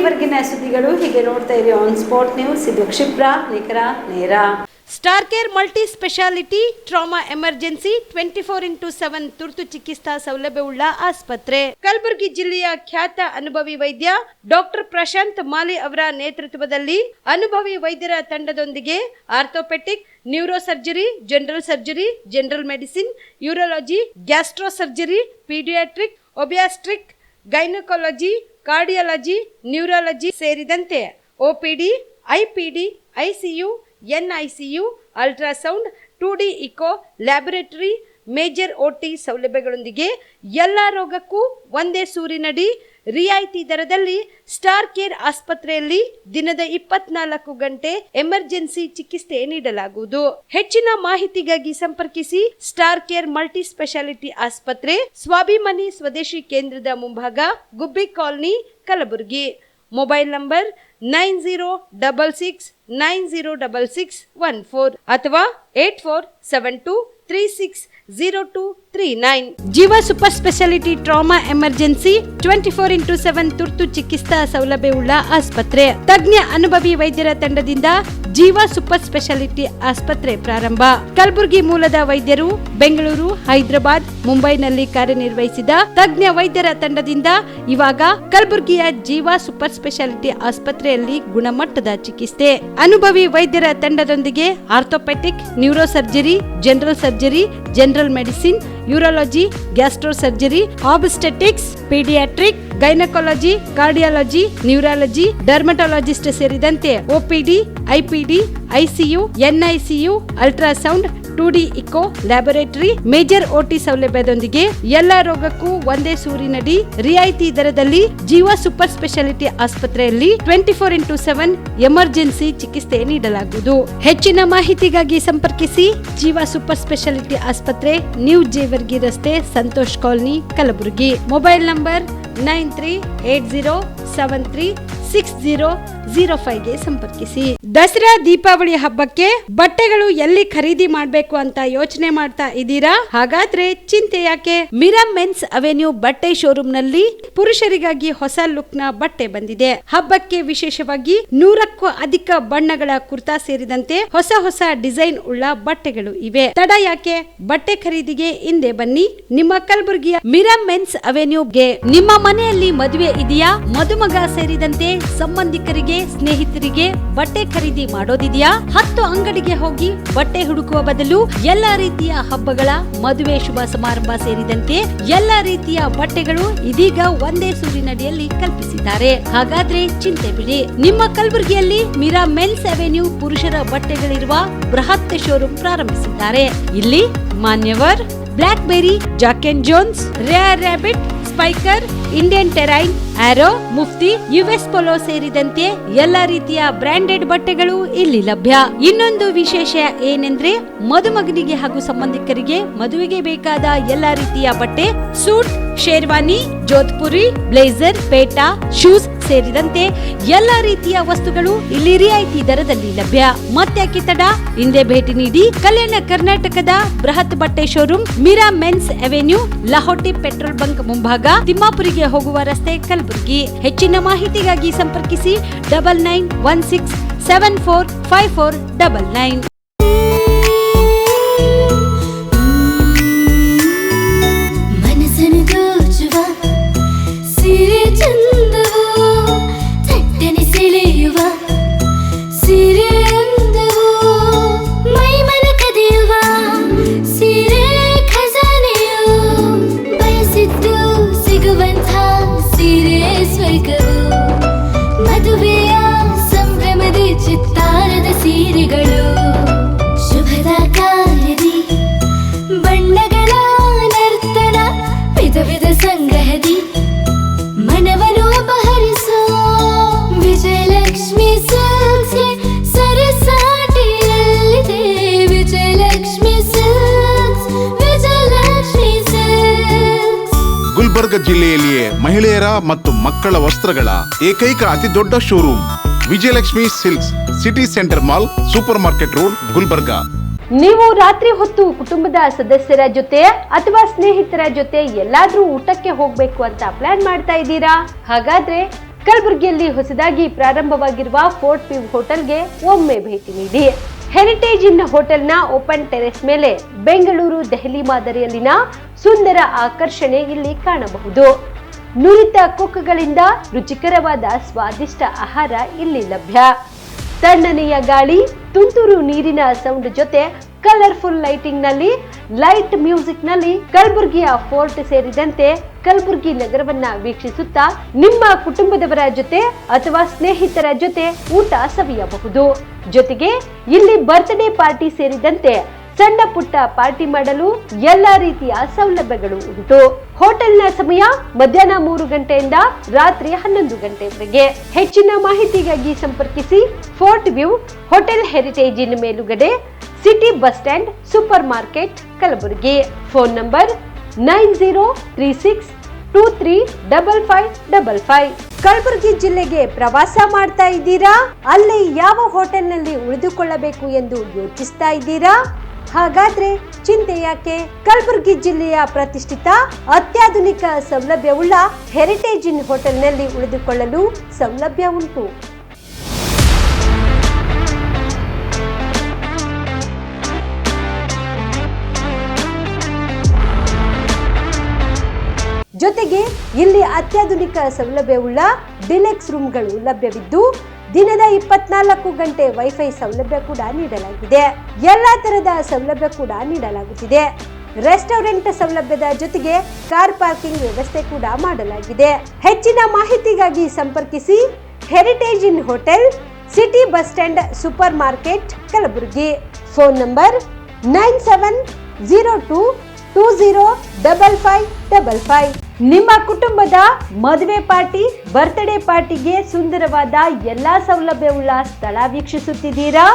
ಇಲ್ಲಿವರೆಗಿನ ಸುದ್ದಿಗಳು ಹೀಗೆ ನೋಡ್ತಾ ಇರಿ ಆನ್ ಸ್ಪಾಟ್ ನ್ಯೂಸ್. ಇದು ಕ್ಷಿಪ್ರ, ನಿಖರ, ನೇರ. Star care multi speciality trauma emergency 24x7 ತುರ್ತು ಚಿಕಿತ್ಸಾ ಸೌಲಭ್ಯವುಳ್ಳ ಆಸ್ಪತ್ರೆ. ಕಲಬುರಗಿ ಜಿಲ್ಲೆಯ ಖ್ಯಾತ ಅನುಭವಿ ವೈದ್ಯ ಡಾಕ್ಟರ್ ಪ್ರಶಾಂತ್ ಮಾಲಿ ಅವರ ನೇತೃತ್ವದಲ್ಲಿ ಅನುಭವಿ ವೈದ್ಯರ ತಂಡದೊಂದಿಗೆ orthopaedic, neuro surgery, general surgery, general medicine, urology, gastro surgery, paediatric, obstetric, gynaecology, cardiology, neurology ಸೇರಿದಂತೆ OPD, IPD, ICU, NICU, ultrasound, 2D echo, laboratory, major OT ಸೌಲಭ್ಯಗಳೊಂದಿಗೆ ಎಲ್ಲ ರೋಗಕ್ಕೂ ಒಂದೇ ಸೂರಿನಡಿ ರಿಯಾಯಿತಿ ದರದಲ್ಲಿ ಸ್ಟಾರ್ ಕೇರ್ ಆಸ್ಪತ್ರೆಯಲ್ಲಿ ದಿನದ 24 ಗಂಟೆ ಎಮರ್ಜೆನ್ಸಿ ಚಿಕಿತ್ಸೆ ನೀಡಲಾಗುವುದು. ಹೆಚ್ಚಿನ ಮಾಹಿತಿಗಾಗಿ ಸಂಪರ್ಕಿಸಿ ಸ್ಟಾರ್ ಕೇರ್ ಮಲ್ಟಿ ಸ್ಪೆಷಾಲಿಟಿ ಆಸ್ಪತ್ರೆ, ಸ್ವಾಭಿಮಾನಿ ಸ್ವದೇಶಿ ಕೇಂದ್ರದ ಮುಂಭಾಗ, ಗುಬ್ಬಿ ಕಾಲನಿ, ಕಲಬುರಗಿ. ಮೊಬೈಲ್ ನಂಬರ್ 9066906614 ಅಥವಾ 8472360239. ಜೀವ super speciality trauma emergency 24x7 ತುರ್ತು ಚಿಕಿತ್ಸಾ ಸೌಲಭ್ಯವುಳ್ಳ ಆಸ್ಪತ್ರೆ. ತಜ್ಞ ಅನುಭವಿ ವೈದ್ಯರ ತಂಡದಿಂದ ಜೀವ ಸೂಪರ್ ಸ್ಪೆಷಾಲಿಟಿ ಆಸ್ಪತ್ರೆ ಪ್ರಾರಂಭ. ಕಲಬುರಗಿ ಮೂಲದ ವೈದ್ಯರು ಬೆಂಗಳೂರು, ಹೈದರಾಬಾದ್, ಮುಂಬೈನಲ್ಲಿ ಕಾರ್ಯನಿರ್ವಹಿಸಿದ ತಜ್ಞ ವೈದ್ಯರ ತಂಡದಿಂದ ಇವಾಗ ಕಲಬುರಗಿಯ ಜೀವ ಸೂಪರ್ ಸ್ಪೆಷಾಲಿಟಿ ಆಸ್ಪತ್ರೆಯಲ್ಲಿ ಗುಣಮಟ್ಟದ ಚಿಕಿತ್ಸೆ. ಅನುಭವಿ ವೈದ್ಯರ ತಂಡದೊಂದಿಗೆ orthopaedic, neuro surgery, general surgery, general medicine, urology, gastro surgery, obstetrics, paediatric, gynaecology, cardiology, neurology, dermatologist ಸೇರಿದಂತೆ OPD, IPD, ICU, NICU, ultrasound, 2D echo, laboratory, major OT ಸೌಲಭ್ಯದೊಂದಿಗೆ ಎಲ್ಲ ರೋಗಕ್ಕೂ ಒಂದೇ ಸೂರಿನಡಿ ರಿಯಾಯಿತಿ ದರದಲ್ಲಿ ಜೀವ ಸೂಪರ್ ಸ್ಪೆಷಾಲಿಟಿ ಆಸ್ಪತ್ರೆಯಲ್ಲಿ 24x7 ಎಮರ್ಜೆನ್ಸಿ ಚಿಕಿತ್ಸೆ ನೀಡಲಾಗುವುದು. ಹೆಚ್ಚಿನ ಮಾಹಿತಿಗಾಗಿ ಸಂಪರ್ಕಿಸಿ ಜೀವ ಸೂಪರ್ ಸ್ಪೆಷಾಲಿಟಿ ಆಸ್ಪತ್ರೆ, ನ್ಯೂ ಜೇವರ್ಗಿ ರಸ್ತೆ, Santosh colony, Kalaburagi. Mobile number 9380736005ಗೆ ಸಂಪರ್ಕಿಸಿ. ದಸರಾ ದೀಪಾವಳಿ ಹಬ್ಬಕ್ಕೆ ಬಟ್ಟೆಗಳು ಎಲ್ಲಿ ಖರೀದಿ ಮಾಡಬೇಕು ಅಂತ ಯೋಚನೆ ಮಾಡ್ತಾ ಇದ್ದೀರಾ? ಹಾಗಾದ್ರೆ ಚಿಂತೆ ಯಾಕೆ? ಮಿರಾ ಮೆನ್ಸ್ ಅವೆನ್ಯೂ ಬಟ್ಟೆ ಶೋರೂಮ್ ನಲ್ಲಿ ಪುರುಷರಿಗಾಗಿ ಹೊಸ ಲುಕ್ ನ ಬಟ್ಟೆ ಬಂದಿದೆ. ಹಬ್ಬಕ್ಕೆ ವಿಶೇಷವಾಗಿ 100ಕ್ಕೂ ಅಧಿಕ ಬಣ್ಣಗಳ ಕುರ್ತಾ ಸೇರಿದಂತೆ ಹೊಸ ಹೊಸ ಡಿಸೈನ್ ಉಳ್ಳ ಬಟ್ಟೆಗಳು ಇವೆ. ತಡ ಯಾಕೆ? ಬಟ್ಟೆ ಖರೀದಿಗೆ ಹಿಂದೆ ಬನ್ನಿ ನಿಮ್ಮ ಕಲಬುರಗಿಯ ಮಿರಾ ಮೆನ್ಸ್ ಅವೆನ್ಯೂಗೆ. ನಿಮ್ಮ ಮನೆಯಲ್ಲಿ ಮದುವೆ ಇದೆಯಾ? ಮದುಮಗ ಸೇರಿದಂತೆ ಸಂಬಂಧಿಕರಿಗೆ, ಸ್ನೇಹಿತರಿಗೆ ಬಟ್ಟೆ ಖರೀದಿ ಮಾಡೋದಿದೆಯಾ? 10 ಅಂಗಡಿಗೆ ಹೋಗಿ ಬಟ್ಟೆ ಹುಡುಕುವ ಬದಲು ಎಲ್ಲಾ ರೀತಿಯ ಹಬ್ಬಗಳ, ಮದುವೆ, ಶುಭ ಸಮಾರಂಭ ಸೇರಿದಂತೆ ಎಲ್ಲಾ ರೀತಿಯ ಬಟ್ಟೆಗಳು ಇದೀಗ ಒಂದೇ ಸೂರಿನಡಿಯಲ್ಲಿ ಕಲ್ಪಿಸಿದ್ದಾರೆ. ಹಾಗಾದ್ರೆ ಚಿಂತೆ ಬಿಡಿ. ನಿಮ್ಮ ಕಲಬುರಗಿಯಲ್ಲಿ ಮಿರಾ ಮೆನ್ಸ್ ಅವೆನ್ಯೂ ಪುರುಷರ ಬಟ್ಟೆಗಳಿರುವ ಬೃಹತ್ ಶೋರೂಮ್ ಪ್ರಾರಂಭಿಸಿದ್ದಾರೆ. ಇಲ್ಲಿ Manyavar, Blackberrys, Jack and Jones, Rare Rabbit, Spykar, Indian Terrain, Arrow, Mufti, US Polo ಸೇರಿದಂತೆ ಎಲ್ಲಾ ರೀತಿಯ ಬ್ರಾಂಡೆಡ್ ಬಟ್ಟೆಗಳು ಇಲ್ಲಿ ಲಭ್ಯ. ಇನ್ನೊಂದು ವಿಶೇಷ ಏನೆಂದ್ರೆ ಮದುಮಗನಿಗೆ ಹಾಗೂ ಸಂಬಂಧಿಕರಿಗೆ ಮದುವೆಗೆ ಬೇಕಾದ ಎಲ್ಲಾ ರೀತಿಯ ಬಟ್ಟೆ, ಸೂಟ್, ಶೇರ್ವಾನಿ, ಜೋಧ್ಪುರಿ, ಬ್ಲೇಸರ್, ಪೇಟಾ, ಶೂಸ್ ಸೇರಿದಂತೆ ಎಲ್ಲಾ ರೀತಿಯ ವಸ್ತುಗಳು ಇಲ್ಲಿ ರಿಯಾಯಿತಿ ದರದಲ್ಲಿ ಲಭ್ಯ. ಮತ್ತ್ಯಾಕೆ ತಡ? ಹಿಂದೆ ಭೇಟಿ ನೀಡಿ ಕಲ್ಯಾಣ ಕರ್ನಾಟಕದ ಬೃಹತ್ ಬಟ್ಟೆ showroom Mira men's avenue, Lahoti petrol bunk ಮುಂಭಾಗ, ತಿಮ್ಮಾಪುರಿಗೆ ಹೋಗುವ ರಸ್ತೆ, ಕಲಬುರಗಿ. ಹೆಚ್ಚಿನ ಮಾಹಿತಿಗಾಗಿ ಸಂಪರ್ಕಿಸಿ 9916745499. ಗುಲ್ಬರ್ಗ ಜಿಲ್ಲೆಯಲ್ಲಿಯೇ ಮಹಿಳೆಯರ ಮತ್ತು ಮಕ್ಕಳ ವಸ್ತ್ರಗಳ ಏಕೈಕ ಅತಿ ದೊಡ್ಡ showroom Vijayalakshmi silks, city centre mall, super market road, Gulbarga. ನೀವು ರಾತ್ರಿ ಹೊತ್ತು ಕುಟುಂಬದ ಸದಸ್ಯರ ಜೊತೆ ಅಥವಾ ಸ್ನೇಹಿತರ ಜೊತೆ ಎಲ್ಲಾದ್ರೂ ಊಟಕ್ಕೆ ಹೋಗ್ಬೇಕು ಅಂತ ಪ್ಲಾನ್ ಮಾಡ್ತಾ ಇದ್ದೀರಾ? ಹಾಗಾದ್ರೆ ಕಲಬುರಗಿಯಲ್ಲಿ ಹೊಸದಾಗಿ ಪ್ರಾರಂಭವಾಗಿರುವ ಫೋರ್ಟ್ ವ್ಯೂ ಹೋಟೆಲ್ಗೆ ಒಮ್ಮೆ ಭೇಟಿ ನೀಡಿ. ಹೆರಿಟೇಜ್ ಇನ್ ಹೋಟೆಲ್ನ ಓಪನ್ ಟೆರೆಸ್ ಮೇಲೆ ಬೆಂಗಳೂರು ದೆಹಲಿ ಮಾದರಿಯಲ್ಲಿನ ಸುಂದರ ಆಕರ್ಷಣೆ ಇಲ್ಲಿ ಕಾಣಬಹುದು. ನುರಿತ ಕುಕ್ಗಳಿಂದ ರುಚಿಕರವಾದ ಸ್ವಾದಿಷ್ಟ ಆಹಾರ ಇಲ್ಲಿ ಲಭ್ಯ. ತಣ್ಣನೆಯ ಗಾಳಿ, ತುಂತುರು ನೀರಿನ ಸೌಂಡ್ ಜೊತೆ ಕಲರ್ಫುಲ್ ಲೈಟಿಂಗ್ ನಲ್ಲಿ, ಲೈಟ್ ಮ್ಯೂಸಿಕ್ ನಲ್ಲಿ ಕಲಬುರಗಿಯ ಫೋರ್ಟ್ ಸೇರಿದಂತೆ ಕಲಬುರಗಿ ನಗರವನ್ನ ವೀಕ್ಷಿಸುತ್ತಾ ನಿಮ್ಮ ಕುಟುಂಬದವರ ಜೊತೆ ಅಥವಾ ಸ್ನೇಹಿತರ ಜೊತೆ ಊಟ ಸವಿಯಬಹುದು. ಜೊತೆಗೆ ಇಲ್ಲಿ ಬರ್ತ್ಡೇ ಪಾರ್ಟಿ ಸೇರಿದಂತೆ ಸಣ್ಣ ಪುಟ್ಟ ಪಾರ್ಟಿ ಮಾಡಲು ಎಲ್ಲಾ ರೀತಿಯ ಸೌಲಭ್ಯಗಳು ಉಂಟು. ಹೋಟೆಲ್ನ ಸಮಯ ಮಧ್ಯಾಹ್ನ 3 ಗಂಟೆಯಿಂದ ರಾತ್ರಿ 11 ಗಂಟೆವರೆಗೆ. ಹೆಚ್ಚಿನ ಮಾಹಿತಿಗಾಗಿ ಸಂಪರ್ಕಿಸಿ ಫೋರ್ಟ್ ವ್ಯೂ ಹೋಟೆಲ್, ಹೆರಿಟೇಜ್ ಇನ್ ಮೇಲುಗಡೆ, city bus stand, super market, Kalaburagi. Phone number 9036235555. Kalaburagi ಜಿಲ್ಲೆಗೆ ಪ್ರವಾಸ ಮಾಡ್ತಾ ಇದ್ದೀರಾ? ಅಲ್ಲಿ ಯಾವ ಹೋಟೆಲ್ನಲ್ಲಿ ಉಳಿದುಕೊಳ್ಳಬೇಕು ಎಂದು ಯೋಚಿಸ್ತಾ ಇದ್ದೀರಾ? ಹಾಗಾದ್ರೆ ಚಿಂತೆ ಯಾಕೆ? ಕಲಬುರಗಿ ಜಿಲ್ಲೆಯ ಪ್ರತಿಷ್ಠಿತ ಅತ್ಯಾಧುನಿಕ ಸೌಲಭ್ಯವುಳ್ಳ ಹೆರಿಟೇಜ್ ಇನ್ ಹೋಟೆಲ್ನಲ್ಲಿ ಉಳಿದುಕೊಳ್ಳಲು ಸೌಲಭ್ಯ ಉಂಟು. ಜೊತೆಗೆ ಇಲ್ಲಿ ಅತ್ಯಾಧುನಿಕ ಸೌಲಭ್ಯವುಳ್ಳ ಡಿಲೆಕ್ಸ್ ರೂಮ್ಗಳು ಲಭ್ಯವಿದ್ದು ದಿನದ 24 ಗಂಟೆ ವೈಫೈ ಸೌಲಭ್ಯ ಕೂಡ ನೀಡಲಾಗಿದೆ. ಎಲ್ಲಾ ತರಹದ ಸೌಲಭ್ಯ ಕೂಡ ನೀಡಲಾಗುತ್ತಿದೆ. ರೆಸ್ಟೋರೆಂಟ್ ಸೌಲಭ್ಯದ ಜೊತೆಗೆ ಕಾರ್ ಪಾರ್ಕಿಂಗ್ ವ್ಯವಸ್ಥೆ ಕೂಡ ಮಾಡಲಾಗಿದೆ. ಹೆಚ್ಚಿನ ಮಾಹಿತಿಗಾಗಿ ಸಂಪರ್ಕಿಸಿ Heritage Inn hotel, city bus stand, super market, Kalaburagi. Phone number 9702205555. ನಿಮ್ಮ ಕುಟುಂಬದ ಮದುವೆ ಪಾರ್ಟಿ, ಬರ್ತ್ಡೇ ಪಾರ್ಟಿಗೆ ಸುಂದರವಾದ ಎಲ್ಲಾ ಸೌಲಭ್ಯವುಳ್ಳ ಸ್ಥಳ ವೀಕ್ಷಿಸುತ್ತಿದ್ದೀರಾ?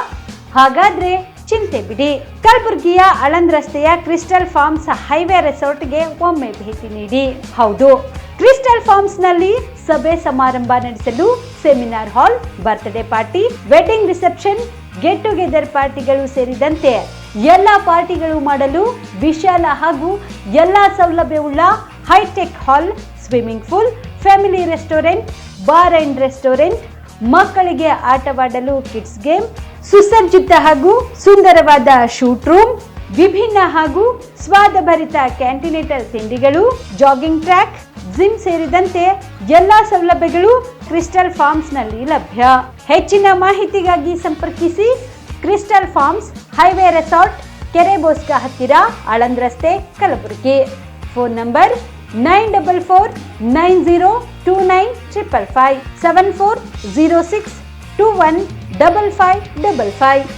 ಹಾಗಾದ್ರೆ ಚಿಂತೆ ಬಿಡಿ. ಕಲಬುರಗಿಯ ಆಳಂದ್ ರಸ್ತೆಯ ಕ್ರಿಸ್ಟಲ್ ಫಾರ್ಮ್ಸ್ ಹೈವೇ ರೆಸಾರ್ಟ್ಗೆ ಒಮ್ಮೆ ಭೇಟಿ ನೀಡಿ. ಹೌದು, ಕ್ರಿಸ್ಟಲ್ ಫಾರ್ಮ್ಸ್ ನಲ್ಲಿ ಸಭೆ ಸಮಾರಂಭ ನಡೆಸಲು seminar hall, birthday party, wedding reception, get together ಪಾರ್ಟಿಗಳು ಸೇರಿದಂತೆ ಎಲ್ಲಾ ಪಾರ್ಟಿಗಳು ಮಾಡಲು ವಿಶಾಲ ಹಾಗೂ ಎಲ್ಲಾ ಸೌಲಭ್ಯವುಳ್ಳ hi-tech hall, swimming pool, family restaurant, bar and restaurant, ಮಕ್ಕಳಿಗೆ ಆಟವಾಡಲು ಕಿಡ್ಸ್ ಗೇಮ್, ಸುಸಜ್ಜಿತ ಹಾಗೂ ಸುಂದರವಾದ ಶೂಟ್ ರೂಮ್, ವಿಭಿನ್ನ ಹಾಗೂ ಸ್ವಾದಭರಿತ ಕ್ಯಾಂಟಿನೇಟರ್ ತಿಂಡಿಗಳು, ಜಾಗಿಂಗ್ ಟ್ರ್ಯಾಕ್, ಜಿಮ್ ಸೇರಿದಂತೆ ಎಲ್ಲಾ ಸೌಲಭ್ಯಗಳು ಕ್ರಿಸ್ಟಲ್ ಫಾರ್ಮ್ಸ್ ನಲ್ಲಿ ಲಭ್ಯ. ಹೆಚ್ಚಿನ ಮಾಹಿತಿಗಾಗಿ ಸಂಪರ್ಕಿಸಿ ಕ್ರಿಸ್ಟಲ್ ಫಾರ್ಮ್ಸ್ ಹೈವೇ ರೆಸಾರ್ಟ್, ಕೆರೆ ಬೋಸ್ಕಾ ಹತ್ತಿರ, ಆಳಂದ್ ರಸ್ತೆ, ಕಲಬುರಗಿ. Phone number 9490295555 7406215555.